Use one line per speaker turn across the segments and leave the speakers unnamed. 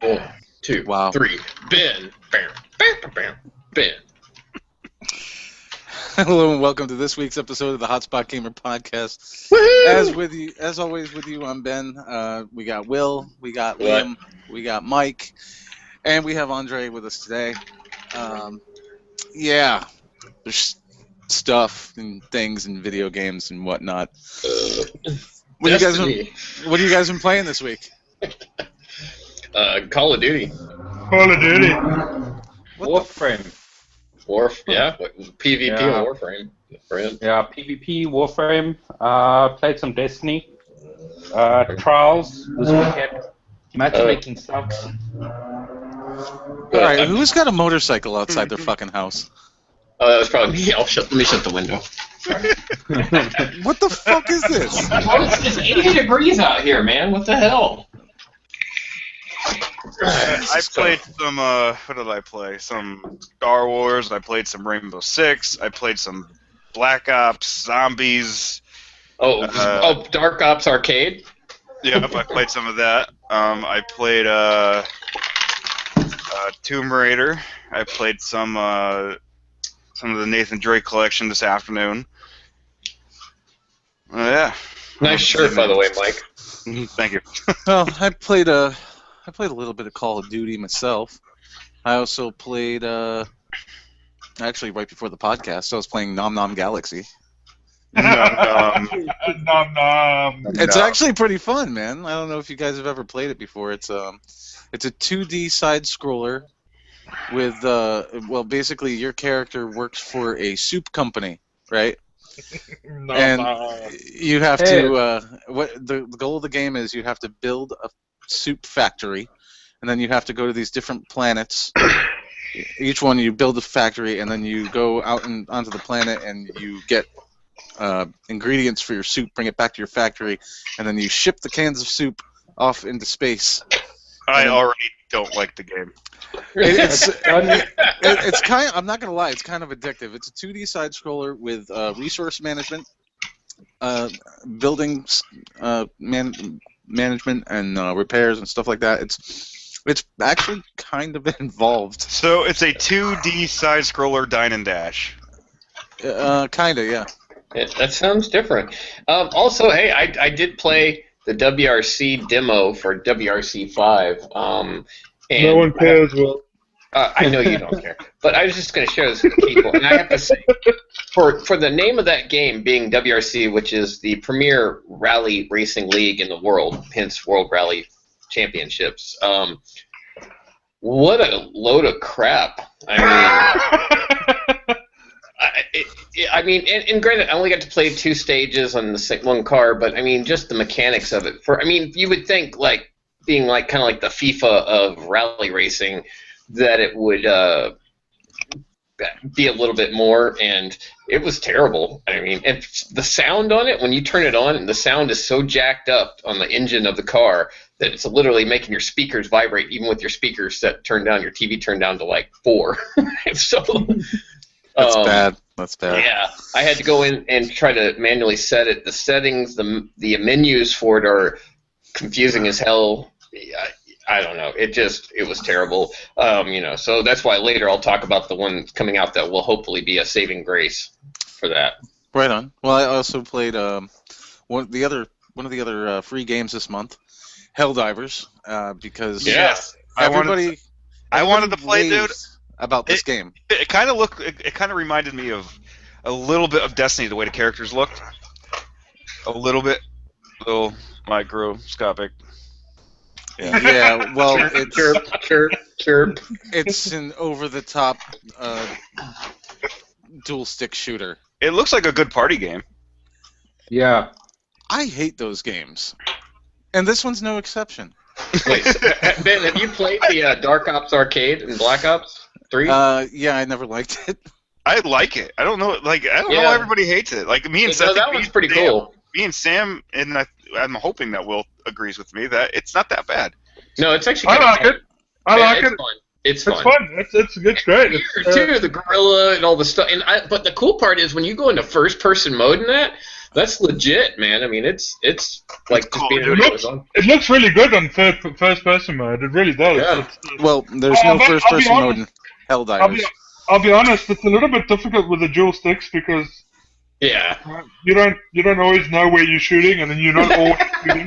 1, 2,
Wow.
3. Ben. Bam. Bam. Bam. Ben.
Hello and welcome to this week's episode of the Hotspot Gamer Podcast.
Woohoo!
As always, with you, I'm Ben. We got Will, we got
What?
Liam, we got Mike, and we have Andre with us today. There's stuff and things and video games and whatnot. What have you guys been playing this week?
Call of Duty.
Call of Duty.
Warframe.
PvP
Yeah.
Warframe. Friend.
Yeah, PvP, Warframe. Played some Destiny. Trials this weekend. Matchmaking sucks.
Alright, who's got a motorcycle outside their fucking house?
Oh, that was probably me. Let me shut the window.
What the fuck is this?
It's 80 degrees out here, man. What the hell?
I played some, what did I play? Some Star Wars, I played some Rainbow Six, I played some Black Ops, Zombies.
Dark Ops Arcade?
Yep, I played some of that. I played Tomb Raider. I played some of the Nathan Drake collection this afternoon. Yeah.
Nice shirt, by the way, Mike.
Thank you.
Well, I played a little bit of Call of Duty myself. I also played, actually right before the podcast, I was playing Nom Nom Galaxy.
Nom
It's actually pretty fun, man. I don't know if you guys have ever played it before. It's a 2D side scroller with, basically your character works for a soup company, right? You have to, the goal of the game is you have to build a soup factory, and then you have to go to these different planets. Each one you build a factory, and then you go out onto the planet and you get ingredients for your soup, bring it back to your factory, and then you ship the cans of soup off into space.
I already don't like the game.
It's kind of, I'm not gonna lie, it's kind of addictive. It's a 2D side scroller with resource management, building management, and repairs and stuff like that. It's actually kind of involved.
So it's a 2D side scroller dine and dash.
Kinda, yeah.
That sounds different. Also, hey, I did play the WRC demo for WRC 5.
No one cares, Will.
I know you don't care, but I was just going to share this with people, and I have to say, for the name of that game being WRC, which is the premier rally racing league in the world, hence World Rally Championships, what a load of crap. I mean, and granted, I only got to play 2 stages on the one car, but I mean, just the mechanics of it. You would think like being like kind of like the FIFA of rally racing, that it would be a little bit more, and it was terrible. I mean, and the sound on it, when you turn it on, the sound is so jacked up on the engine of the car that it's literally making your speakers vibrate, even with your speakers turned down, your TV turned down to like 4. So
That's bad. That's bad.
Yeah, I had to go in and try to manually set it. The settings, the menus for it are confusing as hell. I don't know. It was terrible. So that's why later I'll talk about the one coming out that will hopefully be a saving grace for that.
Right on. Well, I also played one of the other free games this month, Helldivers, because everybody
I wanted to play, dude.
About this game.
It kind of reminded me of a little bit of Destiny, the way the characters looked. A little microscopic.
Yeah, well,
chirp.
It's an over-the-top dual-stick shooter.
It looks like a good party game.
Yeah.
I hate those games, and this one's no exception.
Wait, Ben, have you played the Dark Ops Arcade and Black Ops 3?
Yeah, I never liked it.
I like it. I don't know why everybody hates it. Like me and Seth.
That one's pretty cool.
Me and Sam, and I'm hoping that Will agrees with me that it's not that bad.
No, it's actually.
I like it. I like it.
It's fun.
It's great.
Too, the gorilla and all the stuff. But the cool part is when you go into first-person mode in that, That's legit, man. I mean, it's like just being
It looks really good on first person mode. It really does.
Yeah.
Well, there's no first person mode in Helldivers.
I'll be honest. It's a little bit difficult with the dual sticks because you don't always know where you're shooting, and then you're not always shooting.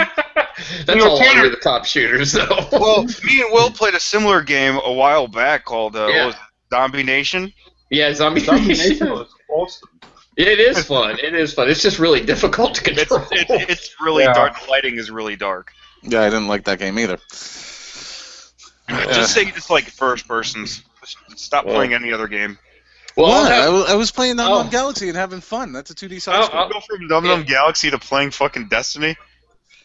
That's all over the top shooters, though.
Well, me and Will played a similar game a while back called what was it, Zombie Nation.
Yeah, Zombie Nation
was awesome.
It is fun. It is fun. It's just really difficult to control.
It's really dark. The lighting is really dark.
Yeah, I didn't like that game either.
Just say you just like first persons. Stop playing any other game.
Well, I was playing Dum Dum Galaxy and having fun. That's a 2D side scroll.
Go from Dum Dum Galaxy to playing fucking Destiny.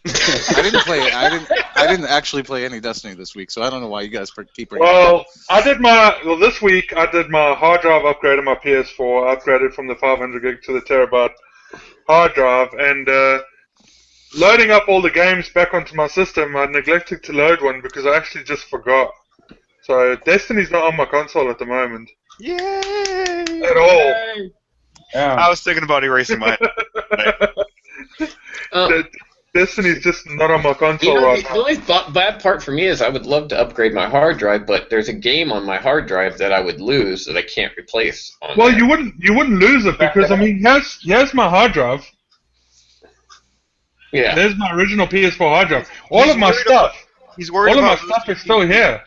I didn't play. I didn't actually play any Destiny this week, so I don't know why you guys keep bringing it up.
This week I did my hard drive upgrade on my PS4. I upgraded from the 500 gig to the terabyte hard drive, and loading up all the games back onto my system, I neglected to load one because I actually just forgot. So Destiny's not on my console at the moment.
Yay!
At all.
Yeah.
I was thinking about erasing mine.
Destiny's just not on my console right now.
The only bad part for me is I would love to upgrade my hard drive, but there's a game on my hard drive that I would lose that I can't replace.
You wouldn't lose it because I mean here's my hard drive.
Yeah.
There's my original PS4 hard drive. All of my stuff is still here.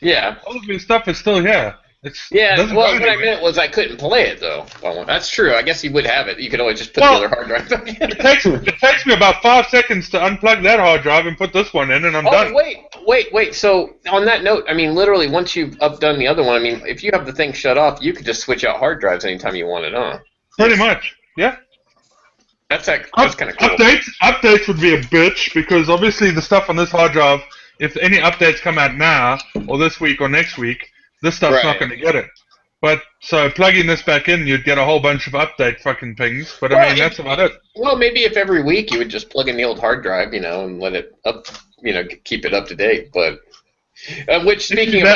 Yeah.
All of my stuff is still here.
What I meant was I couldn't play it, though. Well, that's true. I guess you would have it. You could always just put the other hard drive in.
It takes me about 5 seconds to unplug that hard drive and put this one in, and I'm done.
Wait. So, on that note, I mean, literally, once you've done the other one, I mean, if you have the thing shut off, you could just switch out hard drives anytime you wanted, huh?
Pretty much, yeah.
That's kind of cool.
Updates would be a bitch, because obviously the stuff on this hard drive, if any updates come out now, or this week or next week, this stuff's not going to get it. But, so plugging this back in, you'd get a whole bunch of update fucking pings, but I mean, that's about it.
Well, maybe if every week you would just plug in the old hard drive, and let it up, keep it up to date, but... which, speaking of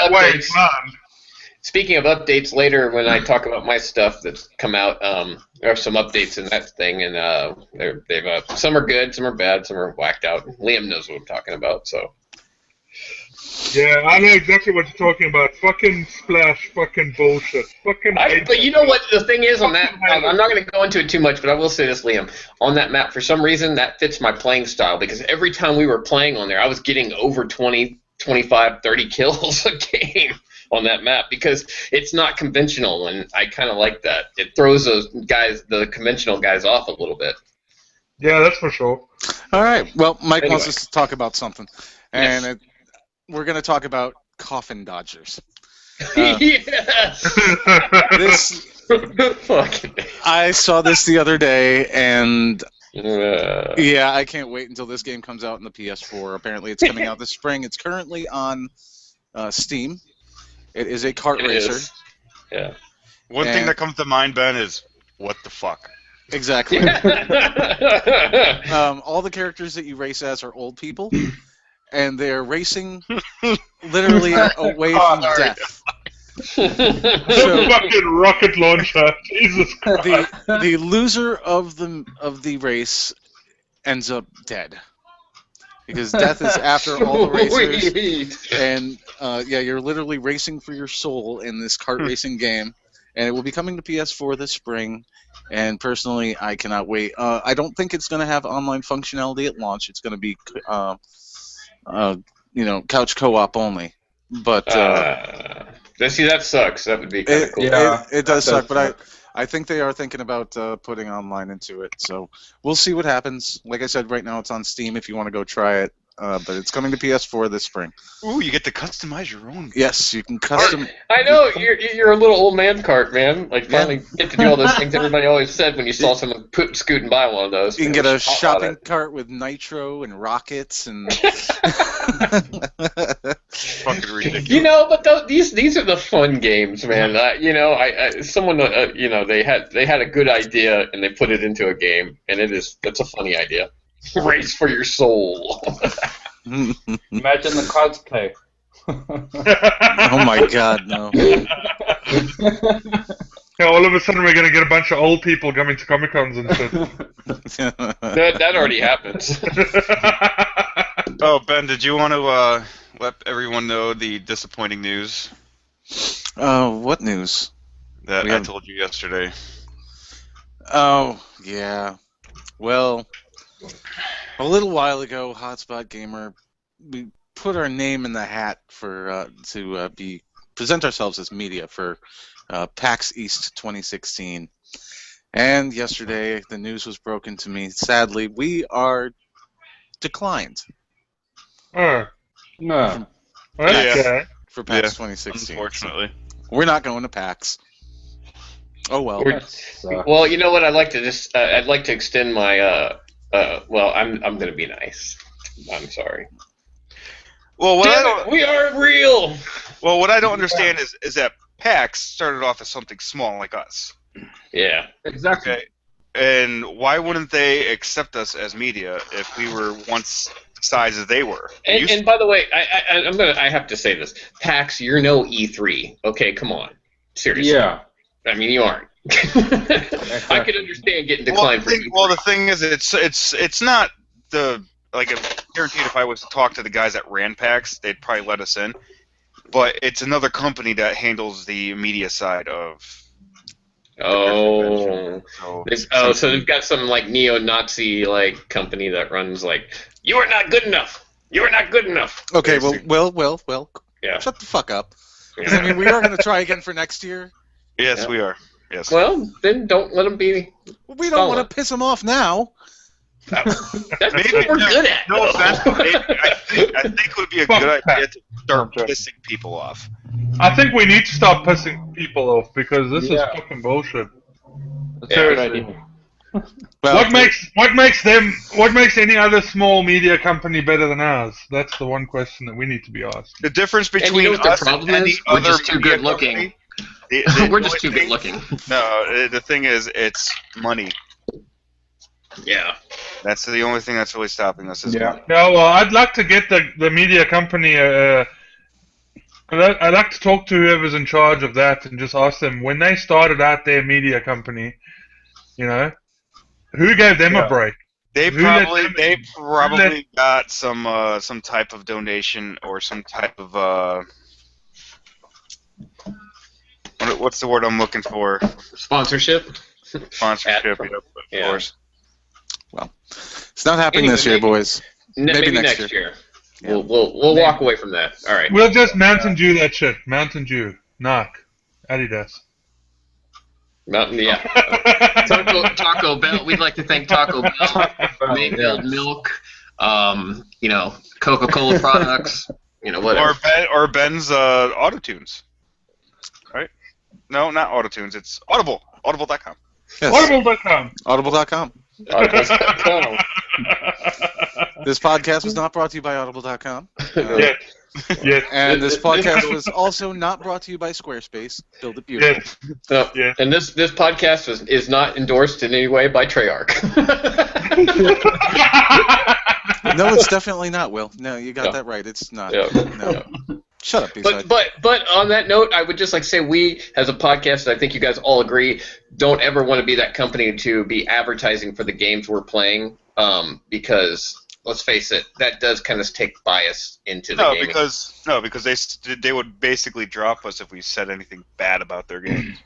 updates, later when I talk about my stuff that's come out, there are some updates in that thing, and they've some are good, some are bad, some are whacked out. Liam knows what I'm talking about, so...
Yeah, I know exactly what you're talking about. Fucking Splash, fucking bullshit.
But you know what the thing is on that? I'm not going to go into it too much, but I will say this, Liam. On that map, for some reason, that fits my playing style, because every time we were playing on there, I was getting over 20, 25, 30 kills a game on that map, because it's not conventional, and I kind of like that. It throws the conventional guys off a little bit.
Yeah, that's for sure.
All right. Well, Mike wants us to talk about something, and we're going to talk about coffin dodgers.
Yes!
I saw this the other day, and I can't wait until this game comes out in the PS4. Apparently, it's coming out this spring. It's currently on Steam. It is a kart racer.
Yeah.
One thing that comes to mind, Ben, is what the fuck?
Exactly. All the characters that you race as are old people. And they're racing literally away from death.
Fucking rocket launcher, Jesus Christ!
The loser of the race ends up dead, because death is after all the racers. And you're literally racing for your soul in this kart racing game, and it will be coming to PS4 this spring. And personally, I cannot wait. I don't think it's going to have online functionality at launch. It's going to be couch co-op only, but
see, that sucks. That would be kind of cool.
Yeah, it does suck, but I think they are thinking about putting online into it. So we'll see what happens. Like I said, right now it's on Steam if you want to go try it. But it's coming to PS4 this spring.
Ooh, you get to customize your own.
Yes, you can custom.
I know, you're a little old man cart, man. Like, finally get to do all those things everybody always said when you saw someone scooting by one of those.
You can get a shopping cart with nitro and rockets and...
Fucking ridiculous.
But these are the fun games, man. Someone, they had a good idea and they put it into a game, and that's a funny idea. Race for your soul.
Imagine the cosplay.
Oh my God, no.
Yeah, all of a sudden we're gonna get a bunch of old people coming to Comic Cons and shit.
That already happens.
Oh, Ben, did you want to let everyone know the disappointing news
What news?
that
We
I
have-
told you yesterday?
Oh, yeah. Well, a little while ago, Hotspot Gamer, we put our name in the hat for to present ourselves as media for PAX East 2016. And yesterday, the news was broken to me. Sadly, we are declined
Oh,
No.
okay.
for PAX
Yeah,
2016.
Unfortunately.
We're not going to PAX. Oh well.
We're-
That sucks.
Well, you know what? I'd like to just I'd like to extend my well, I'm gonna be nice. I'm sorry.
Well, what I
Damn
don't,
it, we are real.
well, what I don't understand is that PAX started off as something small like us.
Yeah.
Exactly.
Okay. And why wouldn't they accept us as media if we were once the size as they were? They used
And by the way, I have to say this. PAX, you're no E3. Okay, come on. Seriously.
Yeah.
I mean, you aren't. I could understand getting declined for E3.
the thing is, it's not the like. I'm guaranteed if I was to talk to the guys at ran PAX, they'd probably let us in. But it's another company that handles the media side of.
Oh.
So
So they've got some like neo-Nazi like company that runs like, you are not good enough. You are not good enough.
Okay,
Basically.
well.
Yeah.
Shut the fuck up. 'Cause, I mean, we are going to try again for next year.
yes,
Yeah.
we are. Yes.
Well, then don't let them be.
We don't want to piss them off now.
That's
Maybe-
what we're good at.
no offense, but maybe I think it would be a
Fuck
good idea
PAX.
to start
Okay.
pissing people off.
I think we need to stop pissing people off because this
Yeah.
is fucking bullshit.
That's a good
Seriously.
idea.
Well,
What makes any other small media company better than ours? That's the one question that we need to be asked.
The difference
And you
between
know what the
us
problem
and any
is? We're
other
just too
media
good looking.
company,
We're
the
just too
only
good looking.
No, the thing is, it's money.
Yeah.
That's the only thing that's really stopping us. Is
Yeah.
money.
No, well, I'd like to get the media company. I'd like to talk to whoever's in charge of that and just ask them when they started out their media company. You know, who gave them
Yeah.
a break?
They
Who let
probably
them-
got some type of donation or some type of what's the word I'm looking for?
Sponsorship.
Sponsorship.
From-
Yep, of
yeah.
course.
it's not happening
Anyway,
this year,
maybe-
boys.
Maybe next year. We'll walk away from that. All right.
We'll just Mountain Dew that shit. Mountain Dew, Nike, Adidas.
Mountain, yeah. Taco Bell. We'd like to thank Taco Bell, Mayfield Milk, Coca-Cola products, whatever.
Or Ben's Autotunes. Right? No, not Autotunes. It's Audible. Audible.com.
Yes.
Audible.com.
Audible.com.
Audible.com.
This podcast was not brought to you by Audible.com.
Yes. Yes.
And this podcast was also not brought to you by Squarespace. Build it beautiful.
Yes.
No,
Yeah.
and this podcast is not endorsed in any way by Treyarch.
No, it's definitely not, Will. No, you got
No.
that right. It's not.
Yeah.
No. Shut up, B-side.
But on that note, I would just like to say we, as a podcast, I think you guys all agree, don't ever want to be that company to be advertising for the games we're playing, because let's face it, that does kind of take bias into the gaming.
because they would basically drop us if we said anything bad about their games.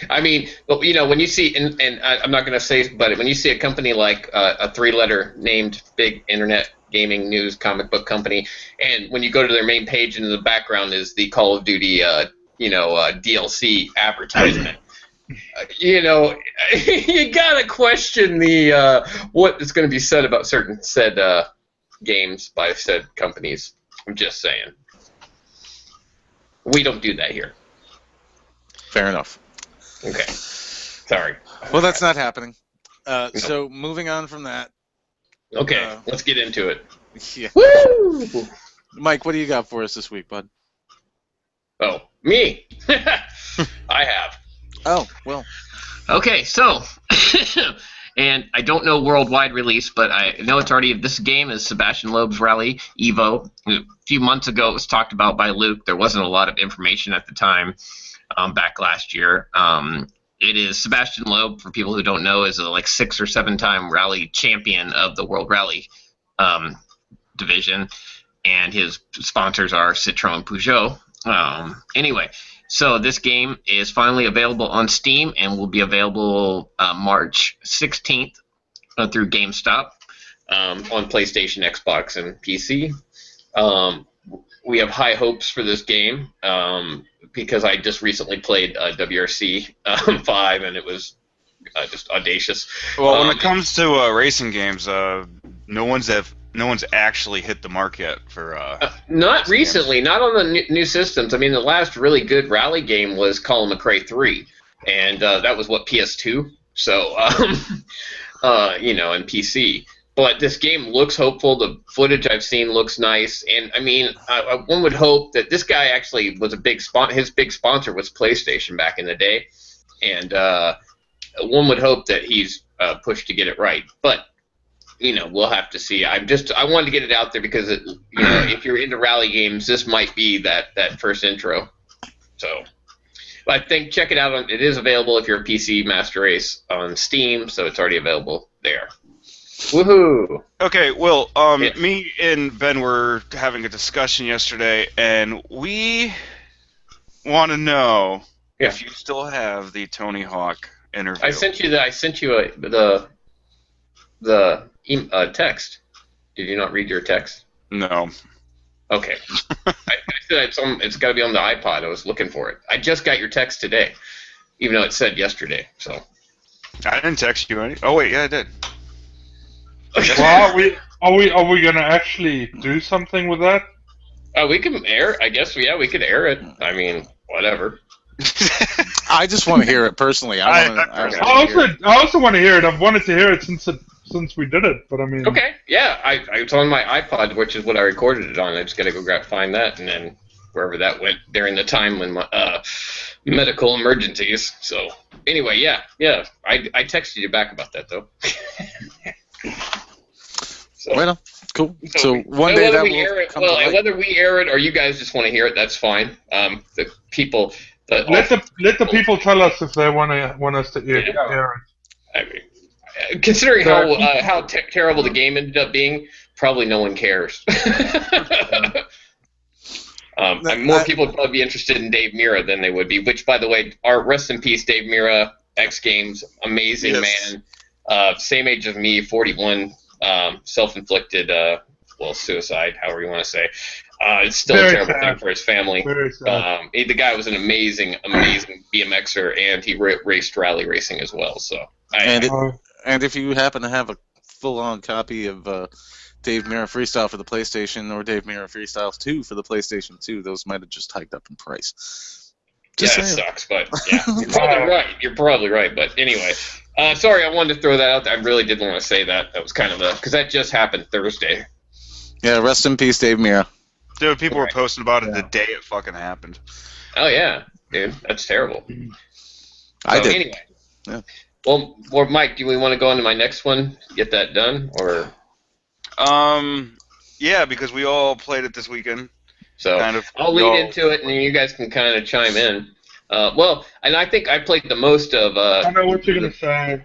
I mean, when you see, and I'm not going to say, but when you see a company like a three-letter named big internet gaming news comic book company, and when you go to their main page and in the background is the Call of Duty, DLC advertisement, you gotta question the what is going to be said about certain said games by said companies. I'm just saying, we don't do that here.
Fair enough.
Okay, sorry.
Well, that's not happening. So moving on from that.
Okay, let's get into it.
Yeah.
Woo!
Mike, what do you got for us this week, bud?
Oh, me. I have.
Oh, well.
Okay, so And I don't know worldwide release, but I know it's already. This game is Sebastian Loeb's Rally Evo. A few months ago, it was talked about by Luke. There wasn't a lot of information at the time, back last year. It is Sebastian Loeb, for people who don't know, is a 6 or 7 time rally champion of the World Rally division, and his sponsors are Citroën Peugeot. Anyway, so this game is finally available on Steam and will be available March 16th through GameStop on PlayStation, Xbox, and PC. We have high hopes for this game because I just recently played WRC 5 and it was just audacious.
Well, when it comes to racing games, no one's actually hit the mark yet for.
Not recently, not on the new systems. I mean, the last really good rally game was Colin McRae 3, and that was PS2. So, and PC. But this game looks hopeful. The footage I've seen looks nice, and I mean, one would hope that this guy actually was a big sponsor. His big sponsor was PlayStation back in the day, and one would hope that he's pushed to get it right. But we'll have to see. I wanted to get it out there because if you're into rally games, this might be that first intro. So, but I think check it out. It is available if you're a PC Master Race on Steam, so it's already available there. Woohoo!
Okay, well,
Yeah.
Me and Ben were having a discussion yesterday, and we want to know if you still have the Tony Hawk interview.
I sent you the text. Did you not read your text?
No.
Okay. I said it's got to be on the iPod. I was looking for it. I just got your text today, even though it said yesterday. So.
I didn't text you any. Oh wait, yeah, I did.
Well, are we gonna actually do something with that?
We can air. I guess we could air it. I mean, whatever.
I just want to hear it personally. I
also want to hear it. I've wanted to hear it since we did it, but I mean.
Okay. Yeah, it's on my iPod, which is what I recorded it on. I just got to go find that, and then wherever that went during the time when my medical emergencies. So anyway, yeah. I texted you back about that though. So.
Well, cool. So one day that will come to light.
Whether we air it or you guys just want to hear it, that's fine. The people.
Let the people tell us if they want us to air it.
I mean, considering how terrible the game ended up being, probably no one cares. More people would probably be interested in Dave Mirra than they would be. Which, by the way, rest in peace, Dave Mirra, X Games, amazing man. Same age as me, 41, self-inflicted, suicide, however you want to say. It's still a terrible thing for his family. The guy was an amazing BMXer, and he raced rally racing as well. So,
and if you happen to have a full-on copy of Dave Mirra Freestyle for the PlayStation or Dave Mirra Freestyle 2 for the PlayStation 2, those might have just hiked up in price.
It sucks, but yeah, you're probably right. But anyway. Sorry, I wanted to throw that out there. I really did want to say that. That was kind of because that just happened Thursday.
Yeah, rest in peace, Dave Mirra.
Dude, people were posting about it the day it fucking happened.
Oh, yeah, dude. That's terrible.
I did.
Anyway.
Yeah.
Well, Mike, do we want to go on to my next one, get that done? Or?
Yeah, because we all played it this weekend.
So I'll lead into it, and then you guys can kind of chime in. And I think I played the most of.
I know what you're gonna say.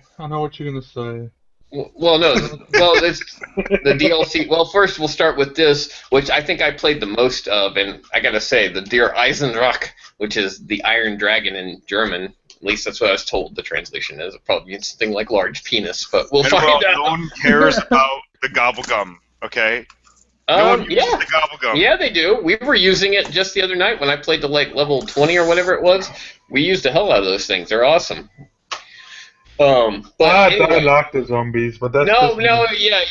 Well, no. Well, it's the DLC. Well, first we'll start with this, which I think I played the most of, and I gotta say, the Der Eisendrache, which is the Iron Dragon in German. At least that's what I was told the translation is. It probably means something like large penis, but we'll find out.
No one cares about the gobblegum, okay? The gobblegum.
Yeah, they do. We were using it just the other night when I played to level 20 or whatever it was. We used the hell out of those things. They're awesome. But
I like the zombies, but that's
yeah.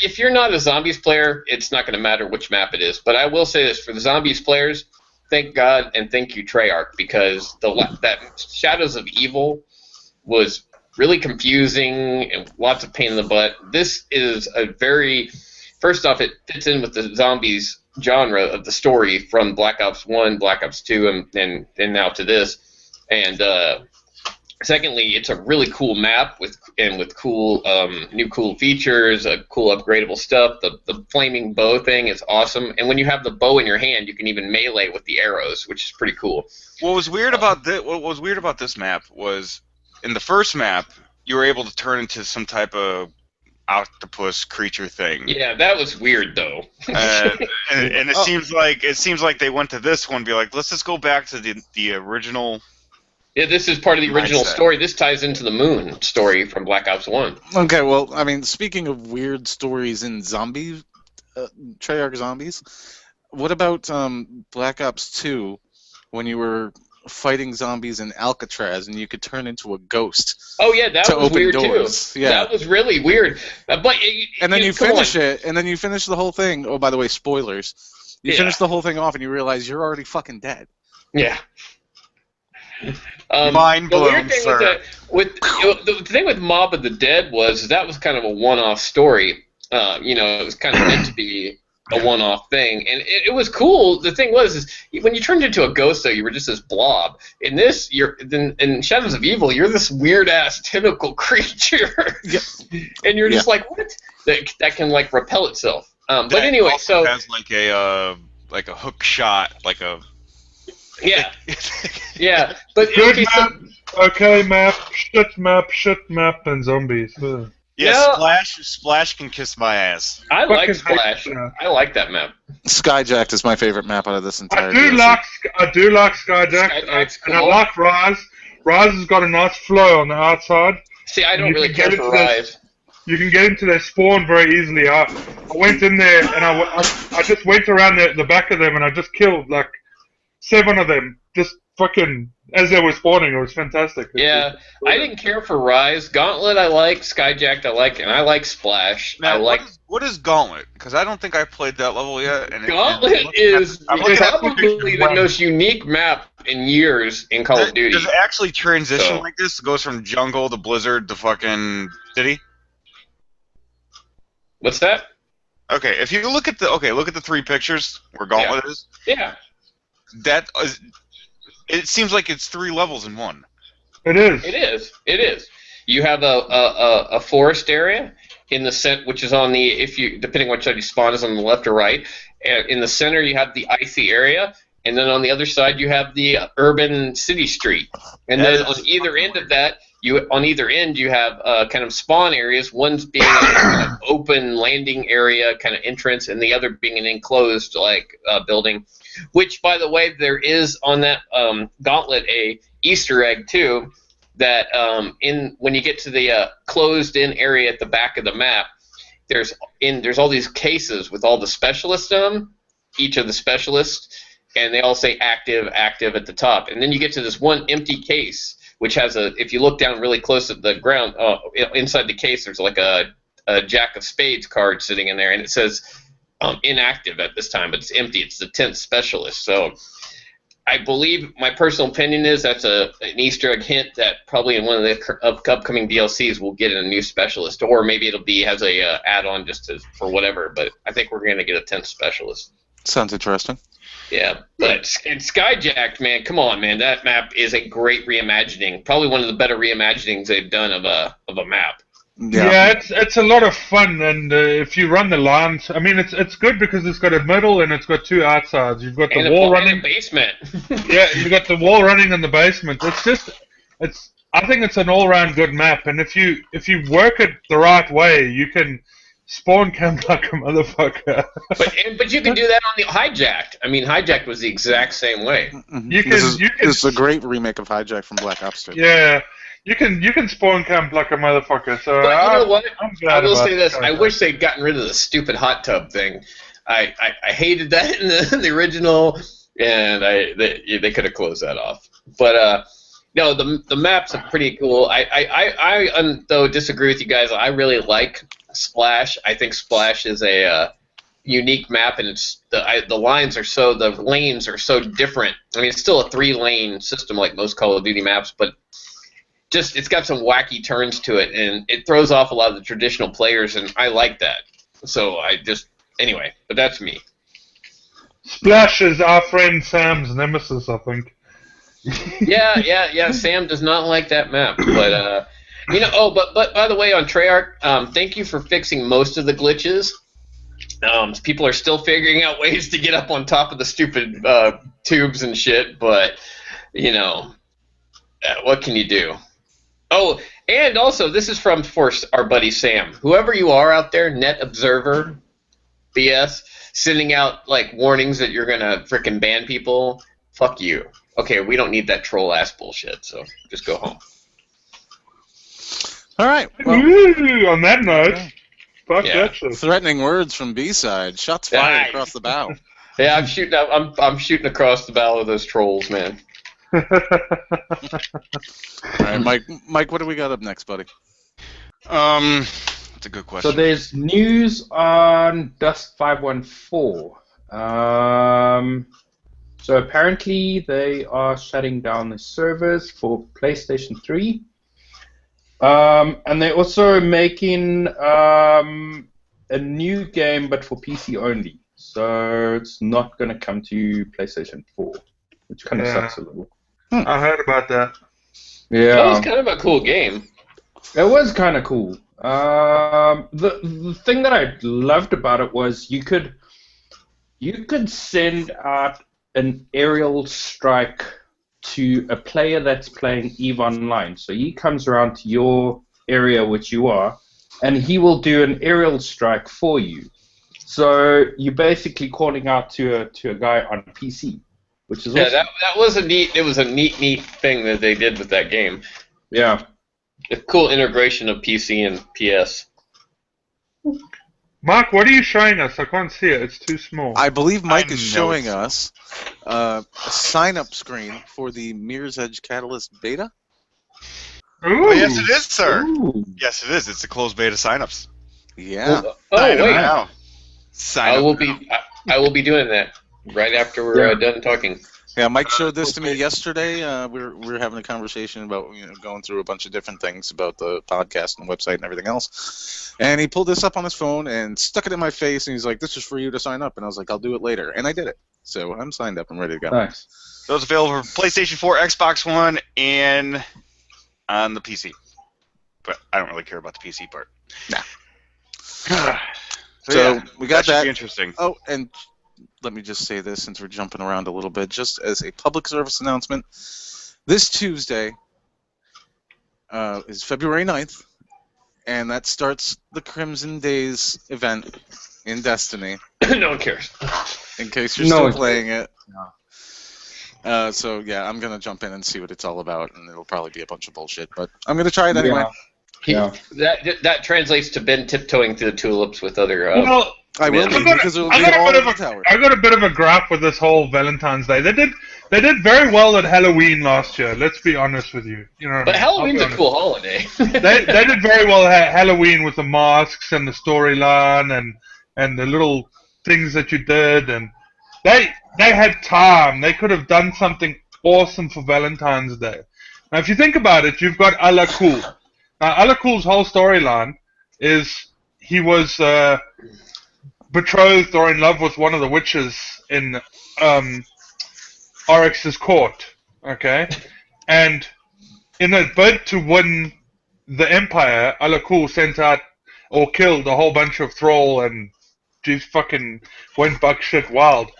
If you're not a zombies player, it's not going to matter which map it is. But I will say this: for the zombies players, thank God and thank you, Treyarch, because that Shadows of Evil was really confusing and lots of pain in the butt. This is a very First off, it fits in with the zombies genre of the story from Black Ops 1, Black Ops 2, and now to this. And Secondly, it's a really cool map with cool new cool features, cool upgradable stuff. The flaming bow thing is awesome, and when you have the bow in your hand, you can even melee with the arrows, which is pretty cool.
What was weird about this map was in the first map you were able to turn into some type of octopus creature thing.
Yeah, that was weird though.
and it seems like they went to this one and be like, let's just go back to the original.
Yeah, this is part of the original
Mindset.
story. This ties into the Moon story from Black Ops 1.
Okay, well, I mean, speaking of weird stories in zombie, Treyarch zombies, what about Black Ops 2 when you were fighting zombies in Alcatraz and you could turn into a ghost
Oh yeah, that
to
was
open
weird
doors?
too.
Yeah.
That was really weird. But
And then you
come
finish
on.
it, and then you finish the whole thing. Oh, by the way, spoilers. You
Yeah.
finish the whole thing off and you realize you're already fucking dead.
Yeah.
Mind
the
blown,
weird thing
sir.
the thing with Mob of the Dead was that was kind of a one-off story. It was kind of meant to be a one-off thing, and it was cool. The thing was, when you turned into a ghost, though, you were just this blob. In this, in Shadows of Evil, you're this weird-ass tentacle creature,
Yeah.
and you're just like, what? That can like repel itself. But
That
anyway,
also
so
has like a hook shot, like a.
yeah, yeah. But
Good
okay, so,
map, okay map, shit map, and zombies. Ugh.
Yeah,
Yeah.
Splash can kiss my ass.
I like
Fucking
Splash.
hate that.
I like that map.
Skyjacked is my favorite map out of this entire
I do
DLC.
like Skyjack,
Skyjack's
and I
cool.
like Rise. Rise has got a nice flow on the outside.
See, I don't
You
really
can
care
get
for
into this-
Rise.
You can get into their spawn very easily. I went in there and I just went around the back of them and I just killed like 7 of them. Just fucking as they were spawning. It was fantastic.
Yeah, I didn't care for Rise. Gauntlet I like, Skyjacked I like, and I like Splash. I
Now,
like
what is Gauntlet? Because I don't think I played that level yet. And
Gauntlet is
I'm looking at
probably the most unique map in years in Call of Duty.
Does it actually transition
So-
like this? It goes from jungle to blizzard to fucking city.
What's that?
Okay, if you look at the 3 pictures where Gauntlet is,
Yeah.
that is, it seems like it's 3 levels in one.
It is.
It is. It is. You have a forest area in the which is on the depending on which side you spawn is on the left or right. In the center you have the icy area, and then on the other side you have the urban city street. And then on either end of that, you have kind of spawn areas. One's being a kind of open landing area, kind of entrance, and the other being an enclosed building. Which, by the way, there is on that Gauntlet a Easter egg too. That when you get to the closed-in area at the back of the map, there's all these cases with all the specialists in them, each of the specialists, and they all say active at the top. And then you get to this one empty case, which has if you look down really close at the ground, inside the case, there's like a Jack of Spades card sitting in there, and it says inactive at this time, but it's empty. It's the 10th specialist. So I believe my personal opinion is that's an Easter egg hint that probably in one of the upcoming DLCs we'll get a new specialist, or maybe it'll be as a add-on for whatever. But I think we're going to get a 10th specialist.
Sounds interesting.
Yeah, but Skyjacked, man, come on, man, that map is a great reimagining. Probably one of the better reimaginings they've done of a map.
Yeah, it's a lot of fun, and if you run the lines, I mean, it's good because it's got a middle and it's got 2 outsides. You've got the
And
wall
and
running.
a basement.
Yeah, you've got the wall running in the basement. I think it's an all-round good map, and if you work it the right way, you can spawn camp like a motherfucker.
But you can do that on the Hijacked. I mean, Hijacked was the exact same way.
You can,
This
you can,
is a great remake of Hijack from Black Ops 2.
yeah, you can spawn camp like a motherfucker. So
But you know what?
I'm
I
glad
will
about
say this:
Skyjack.
I wish they'd gotten rid of the stupid hot tub thing. I hated that in the original, and they could have closed that off. But no, the maps are pretty cool. I though disagree with you guys. I really like Splash. I think Splash is a unique map, and it's the lanes are so different. I mean, it's still a 3-lane system like most Call of Duty maps, but just it's got some wacky turns to it, and it throws off a lot of the traditional players, and I like that. So anyway, but that's me.
Splash is our friend Sam's nemesis, I think.
Yeah. Sam does not like that map, but but by the way, on Treyarch, thank you for fixing most of the glitches. People are still figuring out ways to get up on top of the stupid tubes and shit, but what can you do? Oh, and also, this is from our buddy Sam. Whoever you are out there, Net Observer, BS, sending out like warnings that you're gonna frickin' ban people. Fuck you. Okay, we don't need that troll ass bullshit. So just go home.
All right. Well,
Ooh, on that note, fuck
Yeah.
that shit.
threatening words from B-side. Shots fired
Nice.
across the bow.
Yeah, I'm shooting across the bow of those trolls, man.
All right, Mike, what do we got up next, buddy?
That's a good question.
So there's news on Dust 514. So apparently they are shutting down the servers for PlayStation 3. And they're also making a new game, but for PC only. So it's not going to come to PlayStation 4, which kind of sucks a little.
I heard about that.
That was
Yeah,
kind of a cool game.
it was kind of cool. The thing that I loved about it was you could send out an aerial strike to a player that's playing EVE Online. So he comes around to your area, which you are, and he will do an aerial strike for you. So you're basically calling out to a guy on PC, which is
Yeah,
awesome.
that was a neat. It was a neat thing that they did with that game.
Yeah.
A cool integration of PC and PS.
Mark, what are you showing us? I can't see it. It's too small.
I believe Mike
I
is
know
showing
it's-
us a sign-up screen for the Mirror's Edge Catalyst beta.
Ooh.
Oh, yes, it is, sir.
Ooh.
Yes, it is. It's a closed beta signups.
Yeah.
Oh
Sign up
wait,
now. Sign
I
up
will
now.
be. I will be doing that right after we're
Yeah.
Done talking.
Yeah, Mike showed this to me yesterday. We were having a conversation about going through a bunch of different things about the podcast and website and everything else. And he pulled this up on his phone and stuck it in my face, and he's like, "This is for you to sign up." And I was like, "I'll do it later," and I did it. So I'm signed up and ready to go.
Nice.
Those available for PlayStation 4, Xbox One, and on the PC. But I don't really care about the PC part.
Nah.
so
So we got
should
that.
be interesting.
Oh, and let me just say this since we're jumping around a little bit, just as a public service announcement. This Tuesday is February 9th, and that starts the Crimson Days event in Destiny,
No one cares.
in case you're
No,
still
it's-
playing it. So, yeah, I'm going to jump in and see what it's all about, and it'll probably be a bunch of bullshit, but I'm going to try it anyway.
Yeah.
That translates to Ben tiptoeing through the tulips with other.
Well,
I will
I
be,
got-
because it'll
I
be
got a
all
bit
over
of
the tower.
I got a bit of a gripe with this whole Valentine's Day. They did very well at Halloween last year. Let's be honest with you. You know what I
But
mean?
Halloween's
I'll
a
be
cool holiday.
they did very well at Halloween with the masks and the storyline and the little things that you did, and they had time. They could have done something awesome for Valentine's Day. Now, if you think about it, you've got Ala Kul. Now, Ala Kul's whole storyline is he was betrothed or in love with one of the witches in Oryx's court. Okay, and in a bid to win the Empire, Ala Kul sent out or killed a whole bunch of thrall and just fucking went buck shit wild.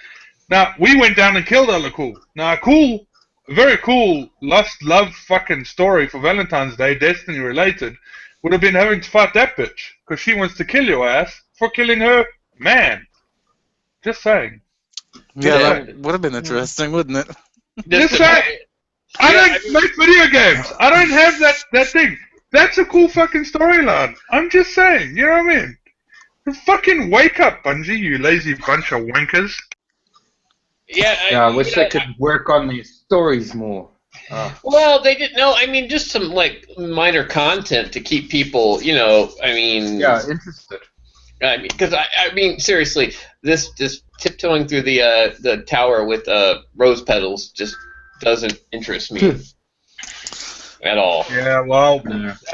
Now, we went down and killed Ala Kul. Now, a very cool lust love fucking story for Valentine's Day, Destiny related, would have been having to fight that bitch, because she wants to kill your ass for killing her man. Just saying.
Yeah,
Yeah.
that would have been interesting, wouldn't it?
Just saying. I don't make video games. I don't have that thing. That's a cool fucking storyline. I'm just saying, you know what I mean? Fucking wake up, Bungie, you lazy bunch of wankers.
Yeah,
Yeah, I wish they could work on these stories more.
Well, they didn't know. I mean, just some like minor content to keep people, I mean,
Yeah, interested.
I mean, because I mean, seriously, this tiptoeing through the tower with rose petals just doesn't interest me at all.
Yeah, well,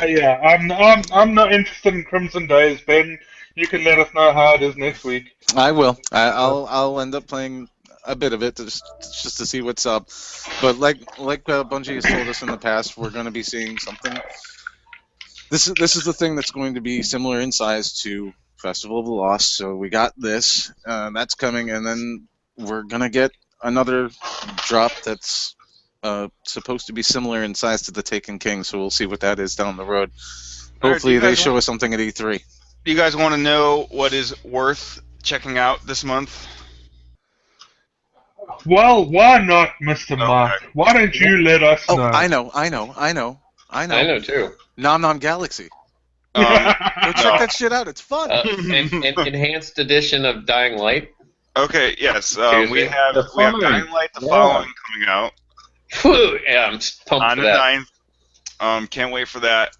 Yeah.
I'm not interested in Crimson Days, Ben. You can let us know how it is next week.
I will. I'll end up playing a bit of it just to see what's up. But like Bungie has told us in the past, we're going to be seeing something. This is the thing that's going to be similar in size to Festival of the Lost. So we got this, that's coming, and then we're going to get another drop that's supposed to be similar in size to the Taken King. So we'll see what that is down the road. Hopefully they show us something at E3.
Do you guys want to know what is worth checking out this month?
Well, why not, Mr. Mark? Why don't you let us know?
I know
too.
Nom Nom Galaxy. Go check that shit out. It's fun.
An enhanced edition of Dying Light.
Okay, yes. We have Dying Light the following coming out.
Whew, yeah, I'm pumped
on
for
the
that.
9th. Can't wait for that.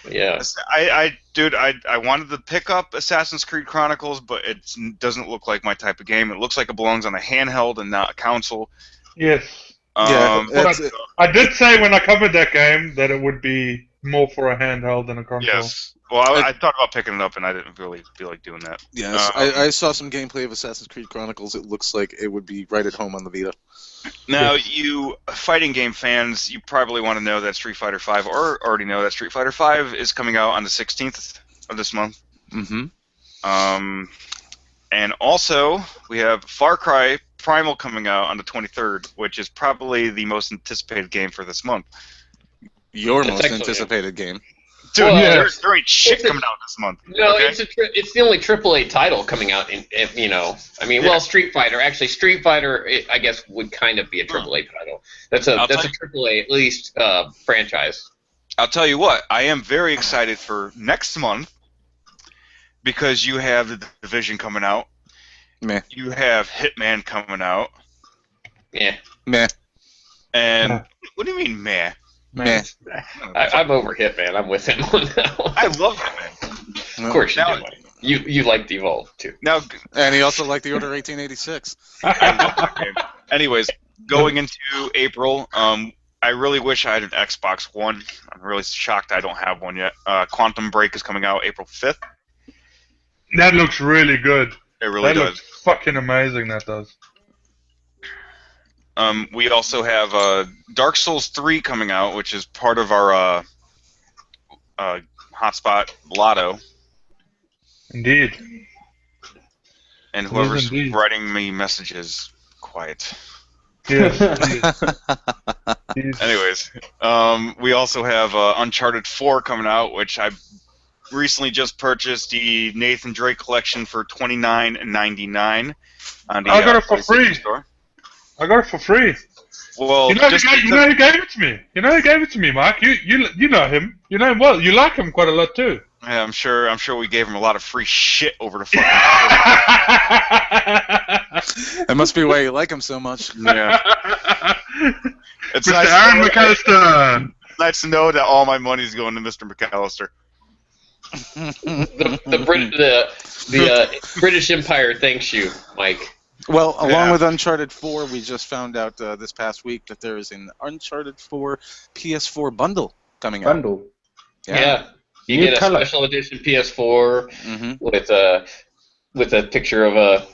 Yeah.
I wanted to pick up Assassin's Creed Chronicles, but it doesn't look like my type of game. It looks like it belongs on a handheld and not a console.
Yes. I did say when I covered that game that it would be more for a handheld than a console.
Yes. Well, I thought about picking it up, and I didn't really feel like doing that.
Yes, I saw some gameplay of Assassin's Creed Chronicles. It looks like it would be right at home on the Vita.
Now, you fighting game fans, you probably want to know that Street Fighter V, or already know that Street Fighter V is coming out on the 16th of this month.
Mm-hmm.
And also, we have Far Cry Primal coming out on the 23rd, which is probably the most anticipated game for this month.
Your most anticipated game.
Dude, there ain't shit coming out this month.
No,
okay?
it's the only AAA title coming out. Well, Street Fighter. Actually, Street Fighter, I guess, would kind of be a AAA title. That's a AAA at least franchise.
I'll tell you what. I am very excited for next month because you have the Division coming out.
Meh.
You have Hitman coming out.
Yeah.
Meh.
And what do you mean, meh?
Meh.
I'm over Hitman. I'm with him on that one.
I love Hitman.
Of course you do. You like Devolve too.
Now,
and he also liked the Order 1886.
I love that game. Anyways, going into April, I really wish I had an Xbox One. I'm really shocked I don't have one yet. Quantum Break is coming out April 5th.
That looks really good.
It really does.
Looks fucking amazing, that does.
We also have Dark Souls 3 coming out, which is part of our hotspot Lotto.
Indeed.
And whoever's writing me messages, quiet.
Yes.
Anyways, we also have Uncharted 4 coming out, which I recently just purchased the Nathan Drake collection for $29.99 on the
I got it for free.
Store.
I got it for free.
Well,
you know who gave it to me? You know who gave it to me, Mark? You know him. You know him well. You like him quite a lot too.
Yeah, I'm sure we gave him a lot of free shit over the fucking.
That must be why you like him so much.
Yeah. It's
Mr.
nice
Aaron McAllister.
Nice to know that all my money's going to Mr. McAllister.
the British Empire thanks you, Mike.
Well, along with Uncharted 4, we just found out this past week that there is an Uncharted 4 PS4 bundle coming out.
Yeah. You get a special edition PS4 with a picture of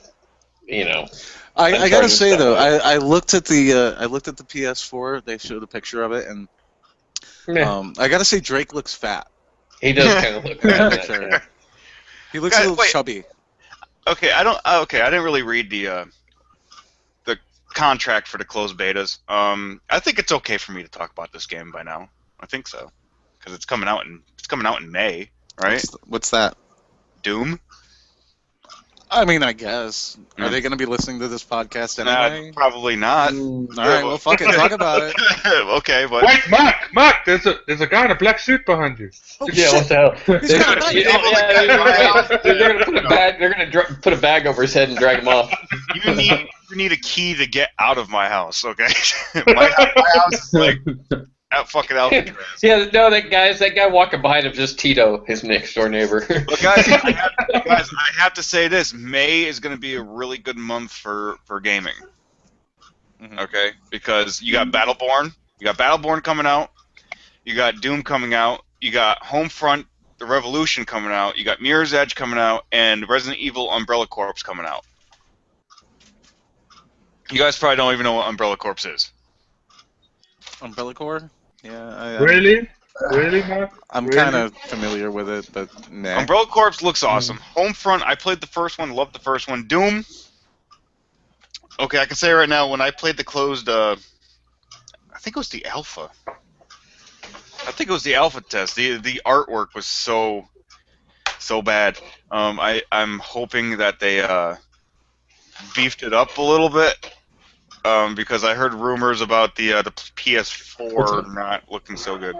I gotta say though, I looked at the PS4. They showed a picture of it, and I gotta say Drake looks fat.
He does kind of look fat.
He looks a little chubby.
Okay, I didn't really read the contract for the closed betas. I think it's okay for me to talk about this game by now. I think so, because it's coming out in May, right?
What's that?
Doom.
I mean, I guess. Are they going to be listening to this podcast anyway?
Probably not.
All right, well, fuck it. Talk about it.
Okay, but...
Wait, Mark, there's a guy in a black suit behind you.
Oh,
yeah,
shit.
what the hell?
He's got a knife.
They're gonna put a bag over his head and drag him off.
You need a key to get out of my house, okay? my house is like out fucking Alcatraz.
Yeah, no, that guy walking behind him, just Tito, his next door neighbor.
But guys, I have to say this: May is going to be a really good month for gaming. Okay, because you got Battleborn coming out, you got Doom coming out, you got Homefront: The Revolution coming out, you got Mirror's Edge coming out, and Resident Evil: Umbrella Corps coming out. You guys probably don't even know what Umbrella Corps is.
Umbrella Corps? Yeah.
Really? Really, Mark?
I'm
Really?
kind of familiar with it, but nah.
Umbrella Corps looks awesome. Homefront, I played the first one, loved the first one. Doom. Okay, I can say right now, when I played the closed, I think it was the alpha. I think it was the alpha test. The artwork was so bad. I'm hoping that they beefed it up a little bit. Because I heard rumors about the PS4 not looking so good.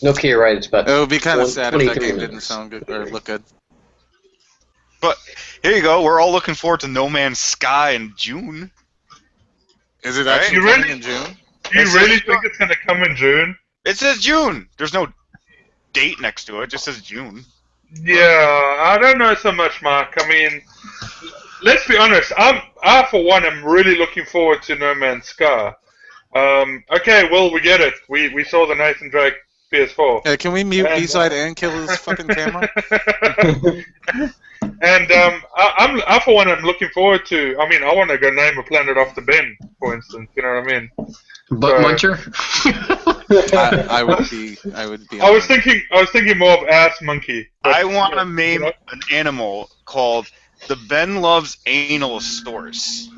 Okay, you're right. It's about.
It would be kind of sad if that
23
game
minutes.
didn't sound good or look good.
But here you go. We're all looking forward to No Man's Sky in June.
Is it
Right?
actually
You
coming
really-
in June?
Do you
It
really
says-
think it's going to come in June?
It says June. There's no date next to it. It just says June.
Yeah, I don't know so much, Mark. I mean, let's be honest. I for one, am really looking forward to No Man's Sky. Okay, well, we get it. We saw the Nathan Drake PS4.
Yeah, can we mute
And-
B-side and kill his fucking camera?
And I for one, am looking forward to. I mean, I want to go name a planet after Ben, for instance. You know what I mean?
Butt muncher.
I would be.
I was thinking more of Ass Monkey. but,
I want to
yeah,
name
you know.
an animal called the Ben Loves Analosaurus.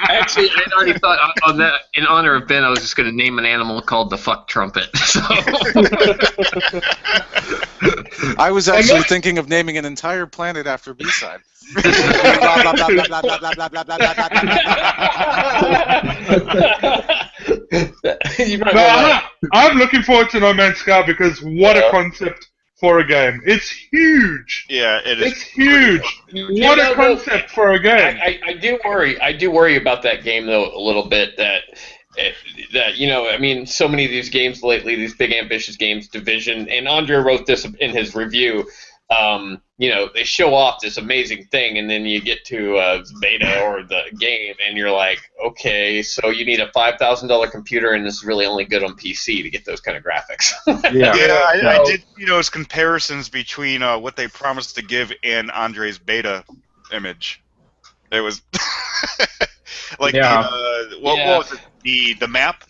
Actually, I already thought on that. In honor of Ben, I was just going to name an animal called the fuck trumpet. So.
I was actually thinking of naming an entire planet after B-side.
You might
No,
wanna-
I'm looking forward to No Man's Sky because what a
Yeah.
concept for a game. It's huge.
Yeah, it is.
It's huge. What a concept for a game.
I do worry. I do worry about that game though a little bit. That I mean, so many of these games lately, these big ambitious games, Division, and Andre wrote this in his review. They show off this amazing thing, and then you get to beta or the game, and you're like, okay, so you need a $5,000 computer, and this is really only good on PC to get those kind of graphics.
Yeah, I
no.
did see those comparisons between what they promised to give and Andre's beta image. It was like
Yeah.
what
Yeah.
was it? The map?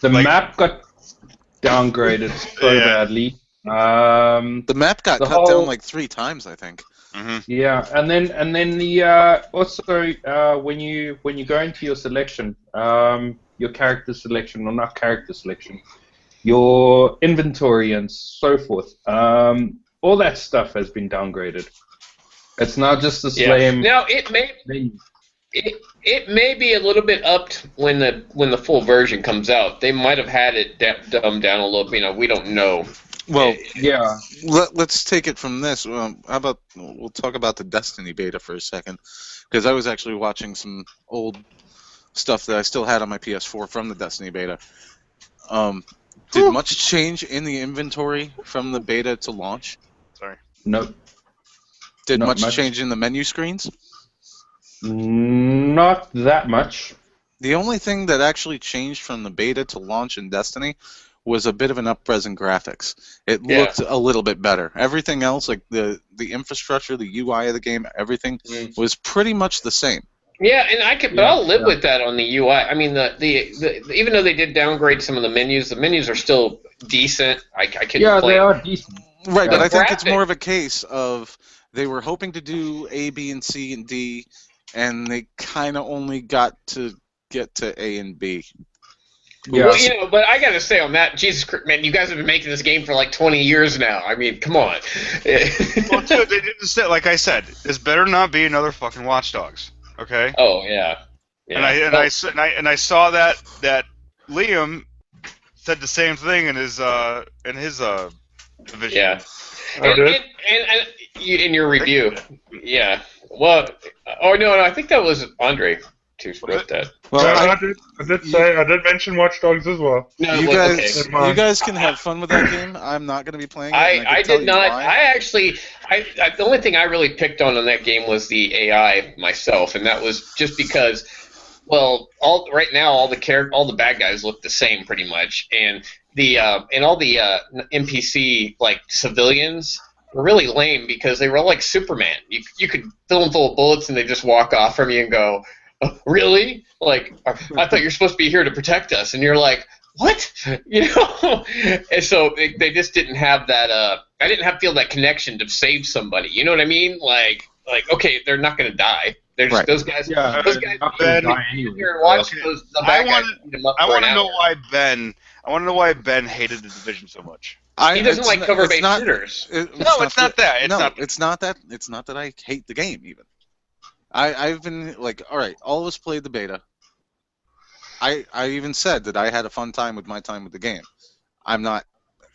The
Like-
map got downgraded so
Yeah.
badly.
The map got
The
cut
whole-
down like 3 times, I think.
Mm-hmm.
Yeah, and then the also when you go into your selection, your character selection or not character selection, your inventory and so forth, all that stuff has been downgraded. It's now just the same.
Now it may
menu.
it may be a little bit upped when the full version comes out. They might have had it dumbed down a little. We don't know.
Well,
Yeah,
let's take it from this. How about we'll talk about the Destiny beta for a second, because I was actually watching some old stuff that I still had on my PS4 from the Destiny beta. Did much change in the inventory from the beta to launch?
no,
Did
Not
much
much.
change in the menu screens?
not that much.
The only thing that actually changed from the beta to launch in Destiny was a bit of an up-res in graphics. It
Yeah.
looked a little bit better. Everything else, like the infrastructure, the UI of the game, everything was pretty much the same.
Yeah, and but
Yeah,
I'll live
yeah.
with that on the UI. I mean, the even though they did downgrade some of the menus are still decent. I couldn't
Yeah,
play.
they are decent.
Right, but
Yeah.
I think it's
Graphic-
more of a case of they were hoping to do A, B, and C, and D, and they kind of only got to get to A and B.
Yeah.
Well, but I gotta say on that, Jesus Christ, man, you guys have been making this game for like 20 years now. I mean, come on.
Well, dude, they didn't say, like I said, this better not be another fucking Watch Dogs. Okay.
Oh yeah. Yeah.
And I saw that Liam said the same thing in his division.
Yeah.
I did.
And in your review, yeah. Well, no, I think that was Andre who wrote that.
Well,
No,
I-
I did mention Watch Dogs as well.
No, it
you
was
guys,
okay.
you guys can have fun with that game. I'm not going to be playing it. and
I
can tell
did
you
not.
why.
I actually, the only thing I really picked on that game was the AI myself, and that was just because, well, right now all the bad guys look the same pretty much, and all the NPC like civilians were really lame because they were all like Superman. You could fill them full of bullets and they just walk off from you and go, oh, really? Like, I thought you're supposed to be here to protect us. And you're like, what? You know? And so they just didn't have that, I didn't feel that connection to save somebody. You know what I mean? Like okay, they're not going to die. They're just,
Right.
those guys.
Yeah,
Those guys
not gonna
Ben,
die anyway.
here and watch
Okay.
those. The bad guys beat 'em up
I
for
want
an
to know
hour.
why Ben. I want to know why Ben hated the division so much.
He doesn't
it's
like
not-
cover-based
it's not-
shooters.
No, it's not that. It's
no,
not-
it's not that. It's not that I hate the game even. I've been like, all right, all of us played the beta. I even said that I had a fun time with my time with the game. I'm not.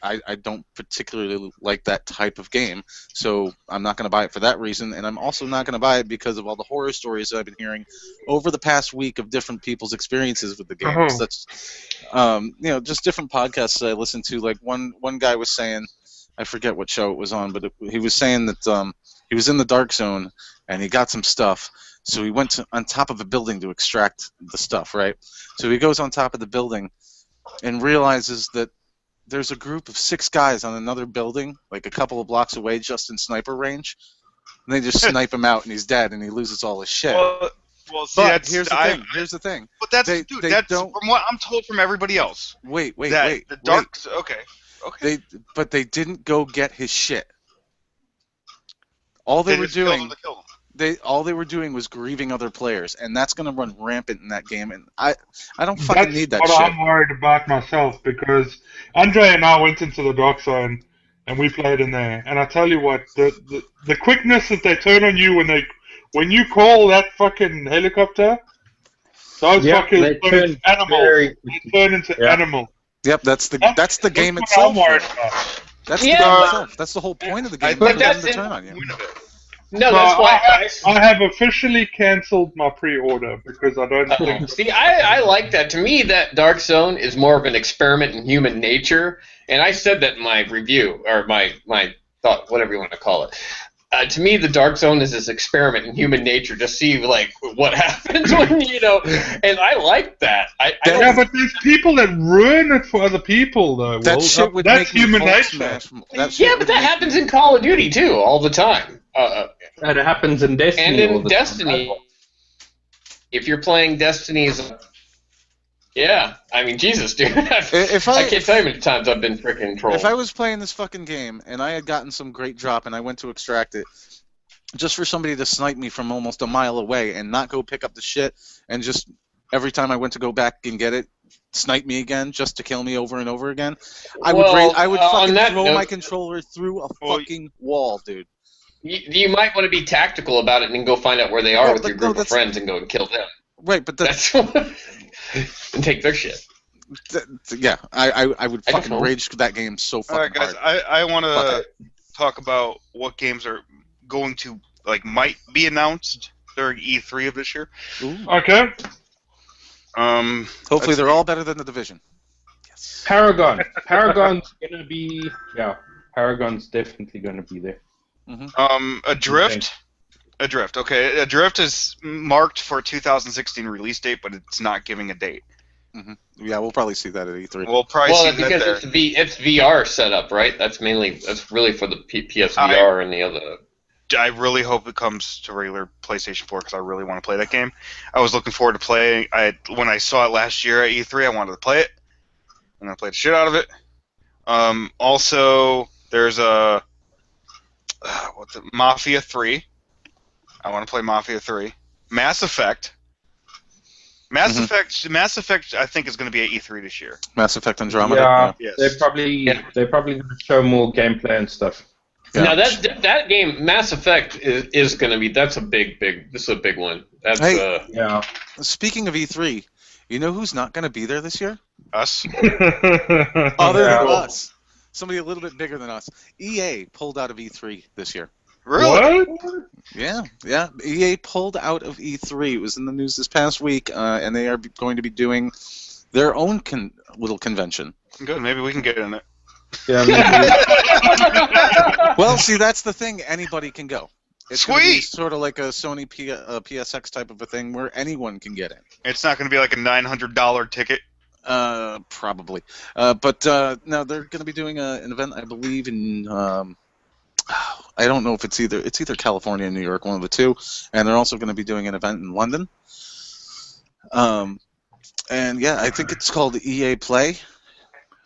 I don't particularly like that type of game, so I'm not going to buy it for that reason, and I'm also not going to buy it because of all the horror stories that I've been hearing over the past week of different people's experiences with the game.
Uh-huh.
Such, just different podcasts that I listened to. Like one guy was saying, I forget what show it was on, but he was saying that he was in the dark zone and he got some stuff, so he went on top of a building to extract the stuff, right? So he goes on top of the building and realizes that there's a group of 6 guys on another building, like a couple of blocks away, just in sniper range. And they just snipe him out, and he's dead, and he loses all his shit.
Well, see,
but
that's
here's the thing. Here's the thing.
But that's
They
that's
don't-
from what I'm told from everybody else.
Wait.
The dark. Okay.
But they didn't go get his shit. All they were
just killed him
doing,
to kill him.
all they were doing was grieving other players, and that's gonna run rampant in that game. And I don't fucking
That's
need that
what
shit.
I'm worried about myself, because Andre and I went into the dark zone and we played in there. And I tell you what, the quickness that they turn on you when you call that fucking helicopter, those
Yeah,
fuckers
they
turn
turn
into animals.
very-
They turn into
Yeah.
animals.
Yep, that's the game
That's
itself.
what I'm worried
though.
about.
That's
Yeah,
the game
but-
itself. That's the whole point of the game.
But
for them
that's
to
it.
turn on you.
Point of it.
No,
So
that's why.
I have officially cancelled my pre-order because I don't think.
See, I like that. To me, that Dark Zone is more of an experiment in human nature, and I said that in my review, or my thought, whatever you want to call it. To me, the Dark Zone is this experiment in human nature to see like what happens when and I like that. I don't-
Yeah, but there's people that ruin it for other people, though.
That
Will.
shit would
That's
make me
human
Hulk
nature.
smash.
yeah, but that happens in Call of Duty too, all the time.
That happens in Destiny.
And
all
in
the time.
Destiny, if you're playing Destiny's, yeah, I mean, Jesus, dude,
If
I can't tell you how many times I've been freaking trolled.
If I was playing this fucking game and I had gotten some great drop and I went to extract it, just for somebody to snipe me from almost a mile away and not go pick up the shit, and just every time I went to go back and get it, snipe me again just to kill me over and over again, I would
Well,
I would
on
fucking
that
throw
note-
my controller through a fucking wall, dude.
You might want to be tactical about it and go find out where they are
No,
with your
no,
group of
that's-
friends and go and kill them.
Right, but
That's and take their shit.
yeah, I would
I don't
fucking
know.
rage that game so
All right,
fucking
guys.
hard.
I want
Fuck
to talk about what games are going to might be announced during E3 of this year.
Ooh.
Okay.
Hopefully they're all better than the Division.
Paragon. Paragon's gonna be. Yeah, Paragon's definitely gonna be there.
Adrift. Adrift. Okay, Adrift is marked for 2016 release date, but it's not giving a date.
Yeah, we'll probably see that at E3.
We'll probably
Well,
see that
because
there.
it's VR setup, right? That's really for the PSVR and the other.
I really hope it comes to regular PlayStation 4 because I really want to play that game. I was looking forward to playing. When I saw it last year at E3, I wanted to play it. I'm gonna play the shit out of it. Also, there's Mafia 3. I want to play Mafia 3. Mass Effect. Mass Effect, I think is going to be at E3 this year.
Mass Effect Andromeda.
Yeah,
Yes.
they're probably gonna show more gameplay and stuff.
Yeah.
Now that game, Mass Effect, is going to be. That's a big. This is a big one. That's
Hey.
Yeah.
Speaking of E3, you know who's not going to be there this year?
Us.
Other than
Yeah.
us. Somebody a little bit bigger than us. EA pulled out of E3 this year.
Really?
What?
Yeah. EA pulled out of E3. It was in the news this past week, and they are going to be doing their own little convention.
Good. Maybe we can get in it.
Yeah. Maybe.
Well, see, that's the thing. Anybody can go. It's gonna be
Sweet.
sort of like a Sony PSX type of a thing where anyone can get in.
It's not going to be like a $900 ticket.
Probably. But no, they're going to be doing an event, I believe, in I don't know if it's either California or New York, one of the two, and they're also going to be doing an event in London. And yeah, I think it's called EA Play.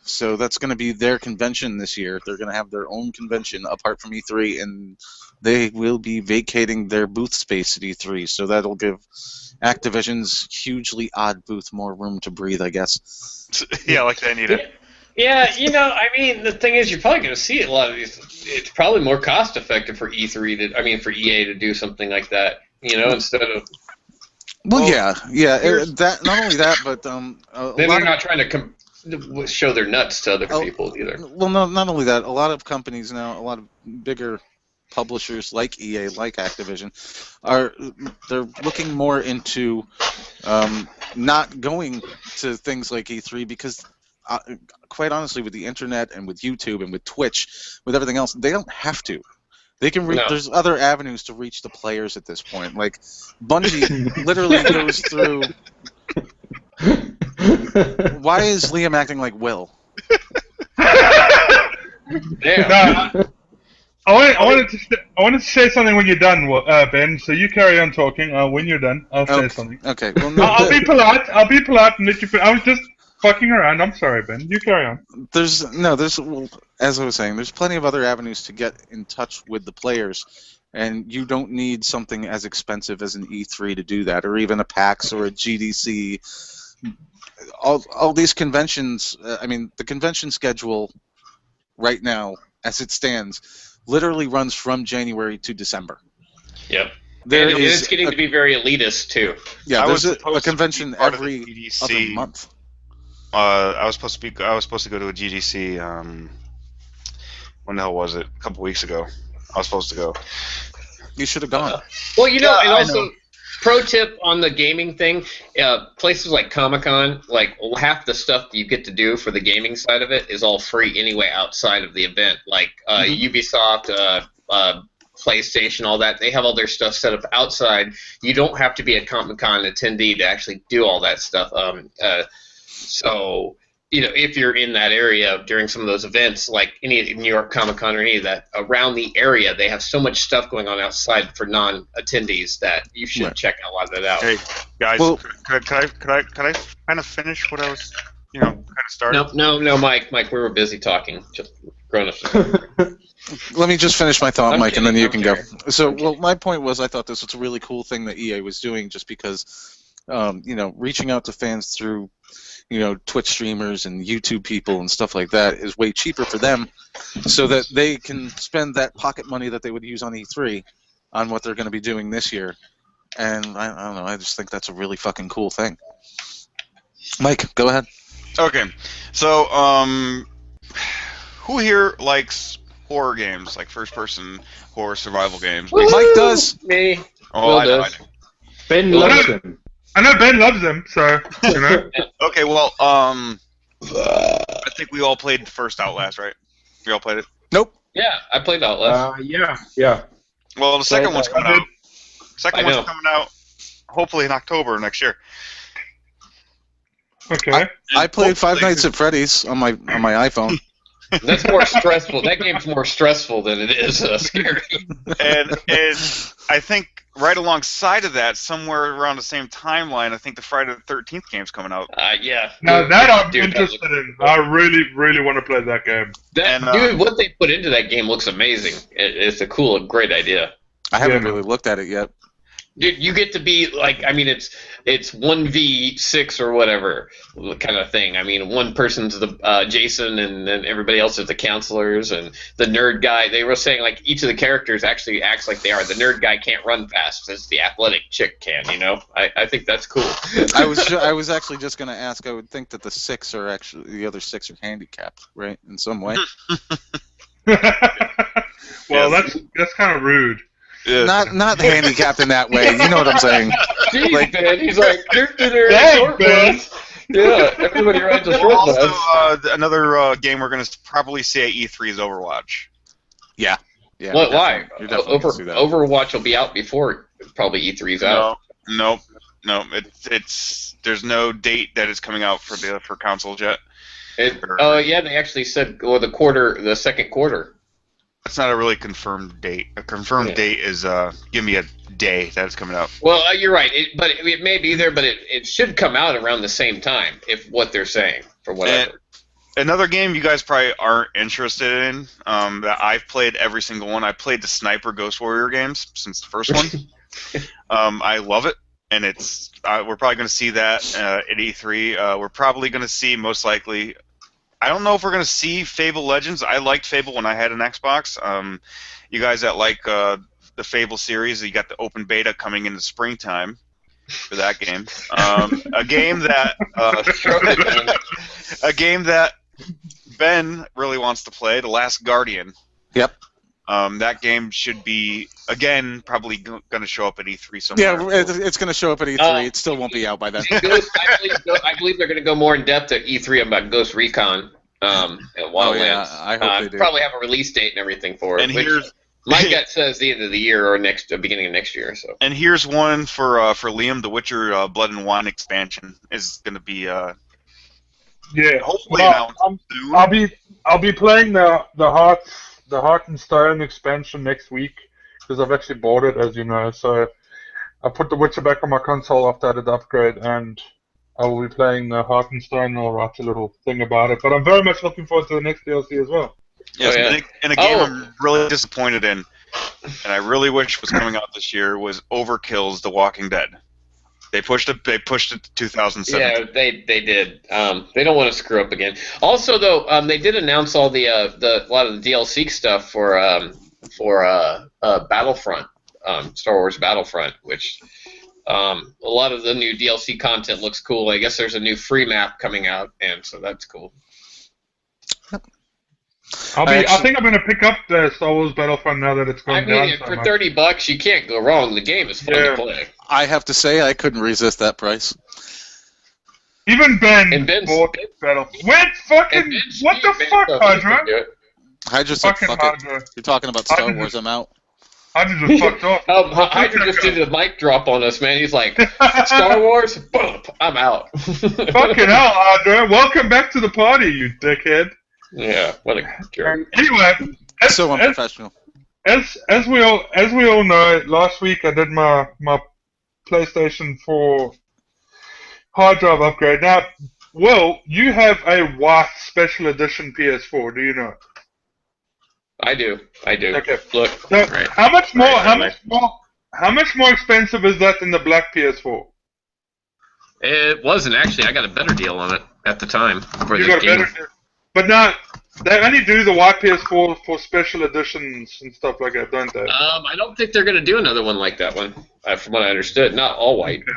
So that's going to be their convention this year. They're going to have their own convention apart from E3, and they will be vacating their booth space at E3. So that'll give Activision's hugely odd booth more room to breathe, I guess.
Yeah, like they need it.
Yeah, I mean, the thing is, you're probably going to see a lot of these. It's probably more cost effective for EA to do something like that, instead of.
Well, yeah. That not only that, but
then they're not trying to show their nuts to other people either.
Well, no, not only that. A lot of companies now, a lot of bigger publishers like EA, like Activision, they're looking more into not going to things like E3 because. Quite honestly, with the internet and with YouTube and with Twitch, with everything else, they don't have to. They can reach. No. There's other avenues to reach the players at this point. Like Bungie literally goes through. Why is Liam acting like Will?
Damn.
I wanted to say something when you're done, Ben. So you carry on talking. When you're done, I'll say something.
Okay. Well, no,
I'll be polite. I'll be polite and let you. I was just fucking around. I'm sorry, Ben. You carry on.
There's as I was saying, there's plenty of other avenues to get in touch with the players, and you don't need something as expensive as an E3 to do that, or even a PAX or a GDC. All these conventions. The convention schedule right now, as it stands, literally runs from January to December.
Yep. It's getting to be very elitist too.
Yeah, there's a convention every other month.
I was supposed to go to a GDC. When the hell was it? A couple weeks ago. I was supposed to go.
You should have gone.
Well, and also, pro tip on the gaming thing: places like Comic-Con, like half the stuff that you get to do for the gaming side of it is all free anyway outside of the event. Like Ubisoft, PlayStation, all that. They have all their stuff set up outside. You don't have to be a Comic-Con attendee to actually do all that stuff. So, if you're in that area during some of those events, like any New York Comic Con or any of that, around the area, they have so much stuff going on outside for non-attendees that you should check a lot of that out.
Hey, guys, could I kind of finish what I was, kind of starting?
No, Mike, we were busy talking. Just grown-ups.
Let me just finish my thought, Mike, and then you can go. So, my point was I thought this was a really cool thing that EA was doing just because, reaching out to fans through Twitch streamers and YouTube people and stuff like that is way cheaper for them, so that they can spend that pocket money that they would use on E3 on what they're going to be doing this year. And I don't know, I just think that's a really fucking cool thing. Mike, go ahead.
Okay, so who here likes horror games, like first-person horror survival games?
Mike does.
Me.
Oh, I know.
Ben loves them.
I know Ben loves them, so
Okay, well, I think we all played the first Outlast, right? We all played it.
Nope.
Yeah, I played Outlast.
Yeah.
Well, the second one's coming out. Second one's coming out, hopefully in October next year.
Okay.
I played Five Nights at Freddy's on my iPhone.
That's more stressful. That game's more stressful than it is scary.
And I think right alongside of that, somewhere around the same timeline, I think the Friday the 13th game's coming out.
Yeah.
Now that I'm interested in. I really, really want to play that game.
Dude, what they put into that game looks amazing. It's a great idea.
I haven't really looked at it yet.
Dude, you get to be like, it's 1v6 or whatever kind of thing. One person's the Jason, and then everybody else is the counselors, and the nerd guy. They were saying like each of the characters actually acts like they are. The nerd guy can't run fast, as the athletic chick can. I think that's cool.
I was actually just going to ask. I would think that the other six are handicapped, right, in some way.
Well, that's kind of rude.
Yeah.
Not handicapped in that way. You know what I'm saying?
Jeez, Ben. He's like, short bus. Yeah, everybody rides a short bus.
Also, another game we're going to probably see at E3 is Overwatch.
Yeah.
Why?
You're definitely gonna see that.
Overwatch will be out before probably E3's out.
No. There's no date that is coming out for consoles yet.
Yeah, they actually said the second quarter.
That's not a really confirmed date. A confirmed date is give me a day that it's coming out.
Well, you're right. But it may be there, but it should come out around the same time, if what they're saying, for whatever.
Another game you guys probably aren't interested in that I've played every single one. I played the Sniper Ghost Warrior games since the first one. I love it, and it's we're probably going to see that at E3. We're probably going to see, most likely, I don't know if we're going to see Fable Legends. I liked Fable when I had an Xbox. You guys that like the Fable series, you got the open beta coming in the springtime for that game. A game that Ben really wants to play, The Last Guardian.
Yep.
That game should be, again, probably going to show up at E3 somewhere.
Yeah, it's going to show up at E3. It still won't be out by then.
I believe they're going to go more in depth at E3 about Ghost Recon. And Wildlands.
I hope they do.
Probably have a release date and everything for it.
And here's
my gut says the end of the year or beginning of next year. So.
And here's one for Liam: The Witcher Blood and Wine expansion is going to be hopefully announced soon.
I'll be playing the Heart and Stone expansion next week because I've actually bought it, as you know. So I put The Witcher back on my console after I did the upgrade, and I will be playing the Heart and Stone, and I'll write a little thing about it. But I'm very much looking forward to the next DLC as well.
Yes, and a game I'm really disappointed in, and I really wish was coming out this year, was Overkill's The Walking Dead. They pushed it to 2017.
Yeah, they did. They don't want to screw up again. Also, though, they did announce all a lot of the DLC stuff for Battlefront, Star Wars Battlefront, which a lot of the new DLC content looks cool. I guess there's a new free map coming out, and so that's cool.
I think I'm going to pick up the Star Wars Battlefront now that it's gone down.
For $30, you can't go wrong. The game is fun to play.
I have to say, I couldn't resist that price.
Even Ben bought Battlefront. What the fuck, Hydra?
Hydra said, fuck it. You're talking about Star Wars, I'm out.
Hydra just fucked off.
Hydra just did a mic drop on us, man. He's like, Star Wars? Boom, I'm out.
Fucking hell, Hydra. Welcome back to the party, you dickhead.
Yeah, what a jerk.
Anyway,
so unprofessional.
As we all know, last week I did my PlayStation 4 hard drive upgrade. Now, Will, you have a white special edition PS4, do you not?
I do.
Okay.
Look.
So
right.
How much more expensive is that than the black PS4?
It wasn't actually. I got a better deal on it at the time for
You
this
got a
game.
better deal. But now, they only do the white PS4 for special editions and stuff like that, don't they?
I don't think they're going to do another one like that one, from what I understood. Not all white.
Okay.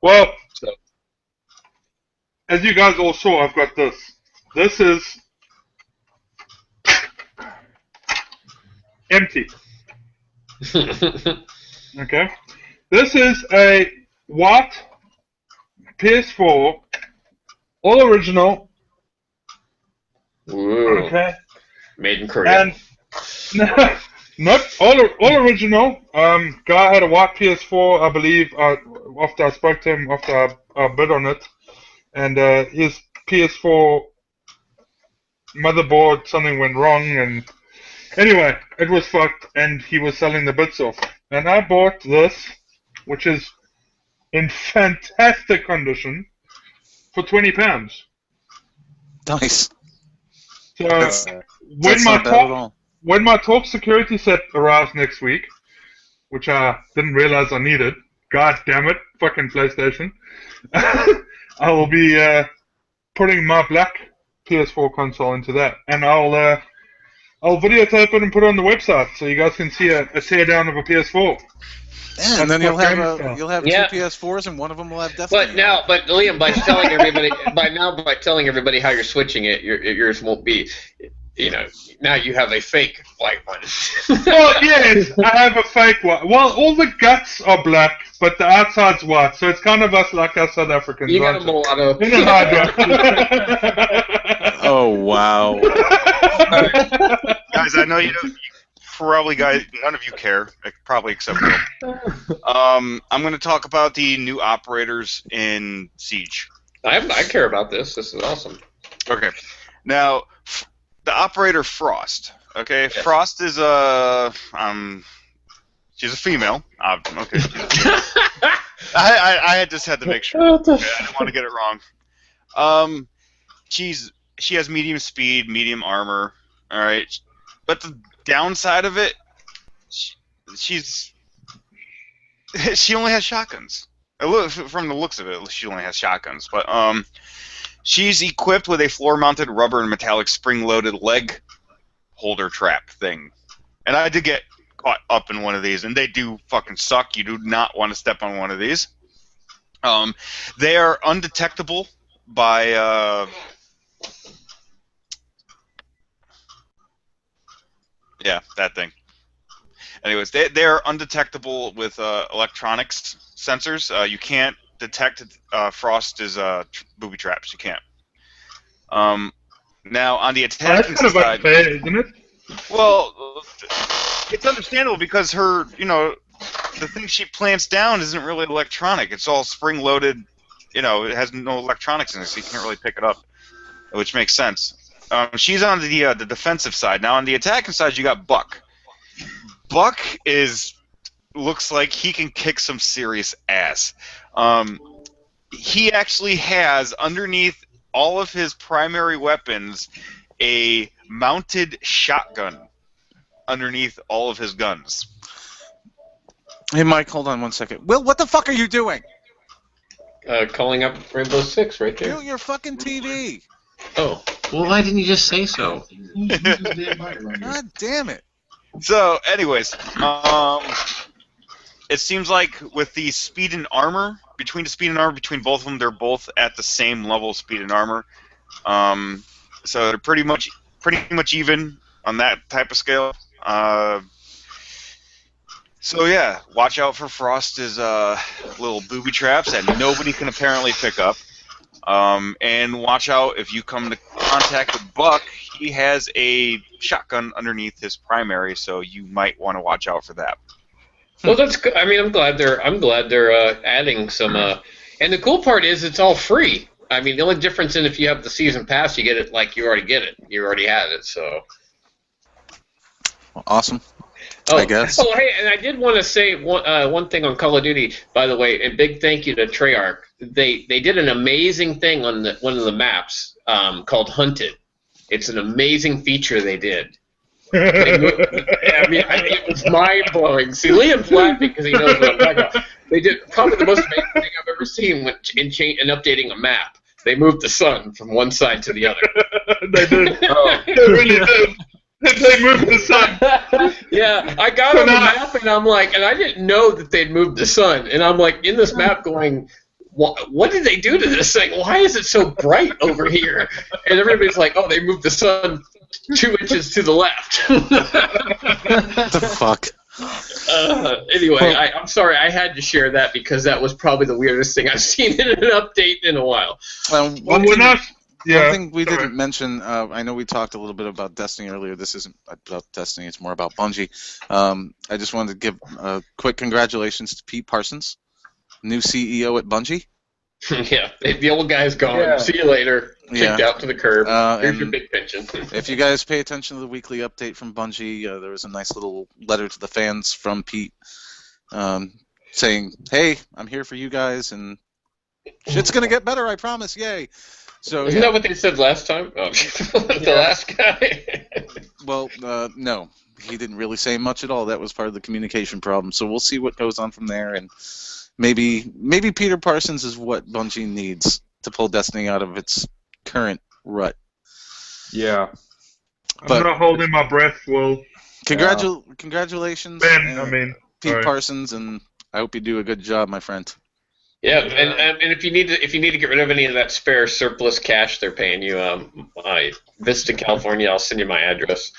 Well, as you guys all saw, I've got this. This is empty. Okay? This is a white PS4, all original.
Ooh.
Okay.
Made in Korea.
And not all original. Guy had a white PS4, I believe, after I spoke to him, after I bid on it. And his PS4 motherboard, something went wrong, and anyway, it was fucked, and he was selling the bits off. And I bought this, which is in fantastic condition, for £20.
Nice.
So when my talk security set arrives next week, which I didn't realize I needed, god damn it, fucking PlayStation, I will be putting my black PS4 console into that, and I'll videotape it and put it on the website so you guys can see a teardown of a PS4.
Yeah, and then you'll have two PS4s, and one of them will have Destiny.
But Liam, by telling everybody how you're switching it, yours won't be. Now you have a fake white one.
Well, yes, I have a fake one. Well, all the guts are black, but the outside's white, so it's kind of like us South Africans.
You got a mulatto.
Oh, wow.
Guys, I know you probably none of you care, probably except Will. I'm going to talk about the new operators in Siege.
I care about this. This is awesome.
Okay. Now, the operator Frost, Okay,
Yes.
Frost is she's a female. Okay. I just had to make sure. Okay, I didn't want to get it wrong. She has medium speed, medium armor. All right, but the downside of it, she only has shotguns. From the looks of it, she only has shotguns. But she's equipped with a floor-mounted rubber and metallic spring-loaded leg holder trap thing. And I did get caught up in one of these, and they do fucking suck. You do not want to step on one of these. They are undetectable by yeah, that thing. Anyways, they are undetectable with electronics sensors. You can't detect Frost's booby traps. You can't. Now on the
That's
attacking
kind of
side,
unfair, isn't it?
well, it's understandable because her, the thing she plants down isn't really electronic. It's all spring-loaded. It has no electronics in it, so you can't really pick it up, which makes sense. She's on the defensive side. Now on the attacking side, you got Buck. Buck looks like he can kick some serious ass. He actually has underneath all of his primary weapons a mounted shotgun underneath all of his guns.
Hey, Mike, hold on 1 second. Will, what the fuck are you doing?
Calling up Rainbow Six right there.
Mute your fucking TV.
Oh.
Well, why didn't you just say so?
God damn it.
So, anyways, it seems like with the speed and armor, between both of them, they're both at the same level of speed and armor. So they're pretty much even on that type of scale. So yeah, watch out for Frost's little booby traps that nobody can apparently pick up. And watch out if you come into contact with Buck. He has a shotgun underneath his primary, so you might want to watch out for that.
Well, that's good. I mean, I'm glad they're adding some. And the cool part is it's all free. I mean, the only difference in if you have the season pass, you get it like you already get it. You already had it, so.
Awesome.
Oh,
I guess.
Oh, hey, and I did want to say one thing on Call of Duty, by the way, and big thank you to Treyarch. They did an amazing thing on one of the maps called Hunted. It's an amazing feature they did. It was mind-blowing. See, Liam's laughing because he knows what I'm talking about. They did probably the most amazing thing I've ever seen in updating a map. They moved the sun from one side to the other.
They did. Oh. They really did. They moved the sun.
Yeah, I got on the map and I'm like, and I didn't know that they'd moved the sun. And I'm like in this map going, what did they do to this thing? Why is it so bright over here? And everybody's like, oh, they moved the sun 2 inches to the left.
What the fuck?
Anyway, I'm sorry, I had to share that because that was probably the weirdest thing I've seen in an update in a while.
One thing we didn't mention, I know we talked a little bit about Destiny earlier. This isn't about Destiny, it's more about Bungie. I just wanted to give a quick congratulations to Pete Parsons, new CEO at Bungie.
Yeah, the old guy's gone.
Yeah.
See you later. Kicked out to the curb. Here's your
and
big pension.
If you guys pay attention to the weekly update from Bungie, there was a nice little letter to the fans from Pete saying, hey, I'm here for you guys, and shit's going to get better, I promise, yay. So,
Isn't that what they said last time? Oh, the last guy?
Well, no. He didn't really say much at all. That was part of the communication problem. So we'll see what goes on from there, and maybe Peter Parsons is what Bungie needs to pull Destiny out of its current rut.
Yeah.
But
I'm not holding my breath, Will.
congratulations,
Ben,
Pete
sorry.
Parsons, and I hope you do a good job, my friend.
Yeah, and if you need to get rid of any of that spare surplus cash they're paying you, visit California. I'll send you my address.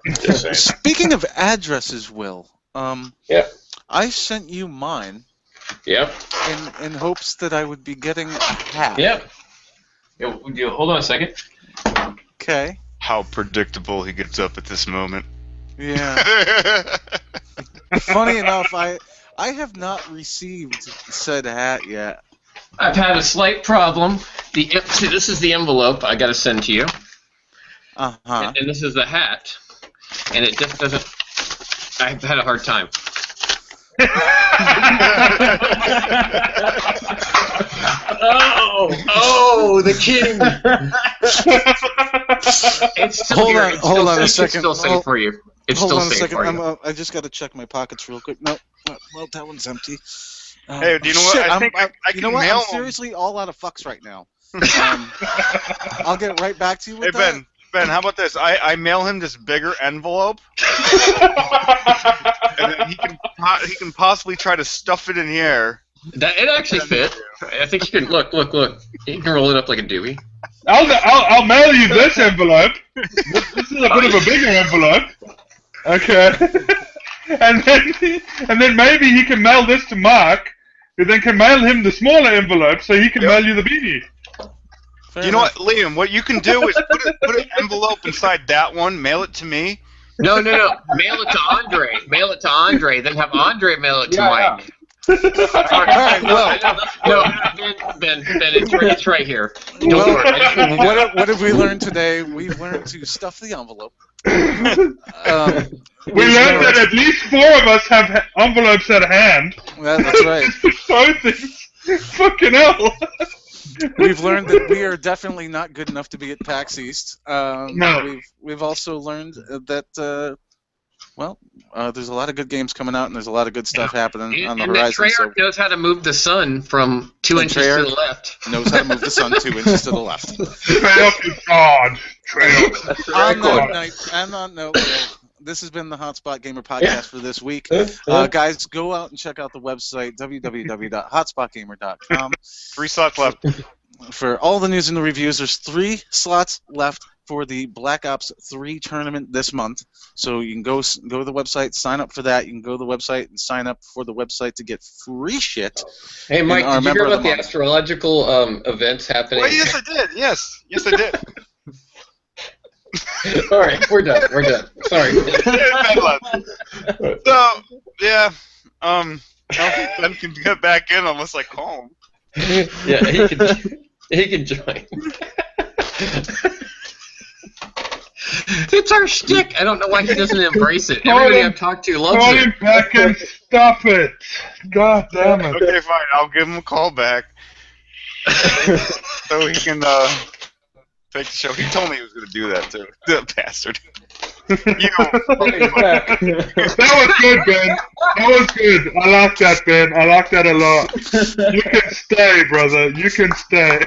Just saying.
Speaking of addresses, Will,
Yeah.
I sent you mine
Yep.
in hopes that I would be getting a hat.
Yep. Yo, hold on a second.
Okay.
How predictable he gets up at this moment.
Yeah. Funny enough, I have not received said hat yet.
I've had a slight problem. See, this is the envelope I got to send to you,
Uh-huh.
and this is the hat. and it just doesn't. I've had a hard time. Oh, the king! It's still here. It's
hold
still
on a
safe.
second.
It's still safe for you. It's
Hold
still
on a
safe
second.
for you.
I just got to check my pockets real quick. No, well, that one's empty.
Hey, do you know what?
Shit,
I think I
you
can
know what?
mail
I'm
them.
seriously all out of fucks right now. I'll get right back to you
Hey
with that.
Ben, how about this? I mail him this bigger envelope, and then he can possibly try to stuff it in here.
It actually fit. I think you can look. You can roll it up like a dewey.
I'll mail you this envelope. This is a bit of a bigger envelope. Okay. And then maybe he can mail this to Mark, who then can mail him the smaller envelope so he can mail you the beanie.
You know what, Liam? What you can do is put an envelope inside that one, mail it to me.
No. Mail it to Andre. Mail it to Andre. Then have Andre mail it to Mike.
All right, well,
No, Ben, it's right here. Don't worry.
what have we learned today? We've learned to stuff the envelope.
We learned that at least 4 of us have envelopes at hand.
That's right.
So things. Fucking hell.
We've learned that we are definitely not good enough to be at PAX East.
No.
We've also learned that there's a lot of good games coming out, and there's a lot of good stuff happening on the
and
horizon.
Treyarch knows how to move the sun from 2 inches to the left.
Knows how to move the sun 2 inches to the left.
Treyarch is God. Treyarch.
On that note, this has been the Hotspot Gamer Podcast for this week. Guys, go out and check out the website, www.hotspotgamer.com.
3 slots left.
For all the news and the reviews, there's 3 slots left for the Black Ops 3 tournament this month. So you can go to the website, sign up for that. You can go to the website and sign up for the website to get free shit.
Hey, Mike, did you hear about the
month.
astrological events happening?
Well, yes, I did. Yes, I did.
All right, we're done. Sorry.
So, yeah, I don't think Ben can get back in unless I call him.
Yeah, he can join.
It's our shtick. I don't know why he doesn't embrace it. Everybody I've talked to loves
Call
it.
him back and stop it. God damn it.
Okay, fine. I'll give him a call back so he can take the show. He told me he was going to do that too. The bastard.
That was good, Ben. That was good. I like that, Ben. I like that a lot. You can stay, brother. You can stay.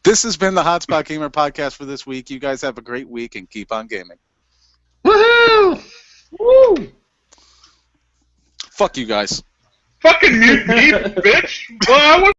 This has been the Hotspot Gamer Podcast for this week. You guys have a great week and keep on gaming.
Woohoo!
Woo!
Fuck you guys.
Fucking mute me, bitch. Well, I want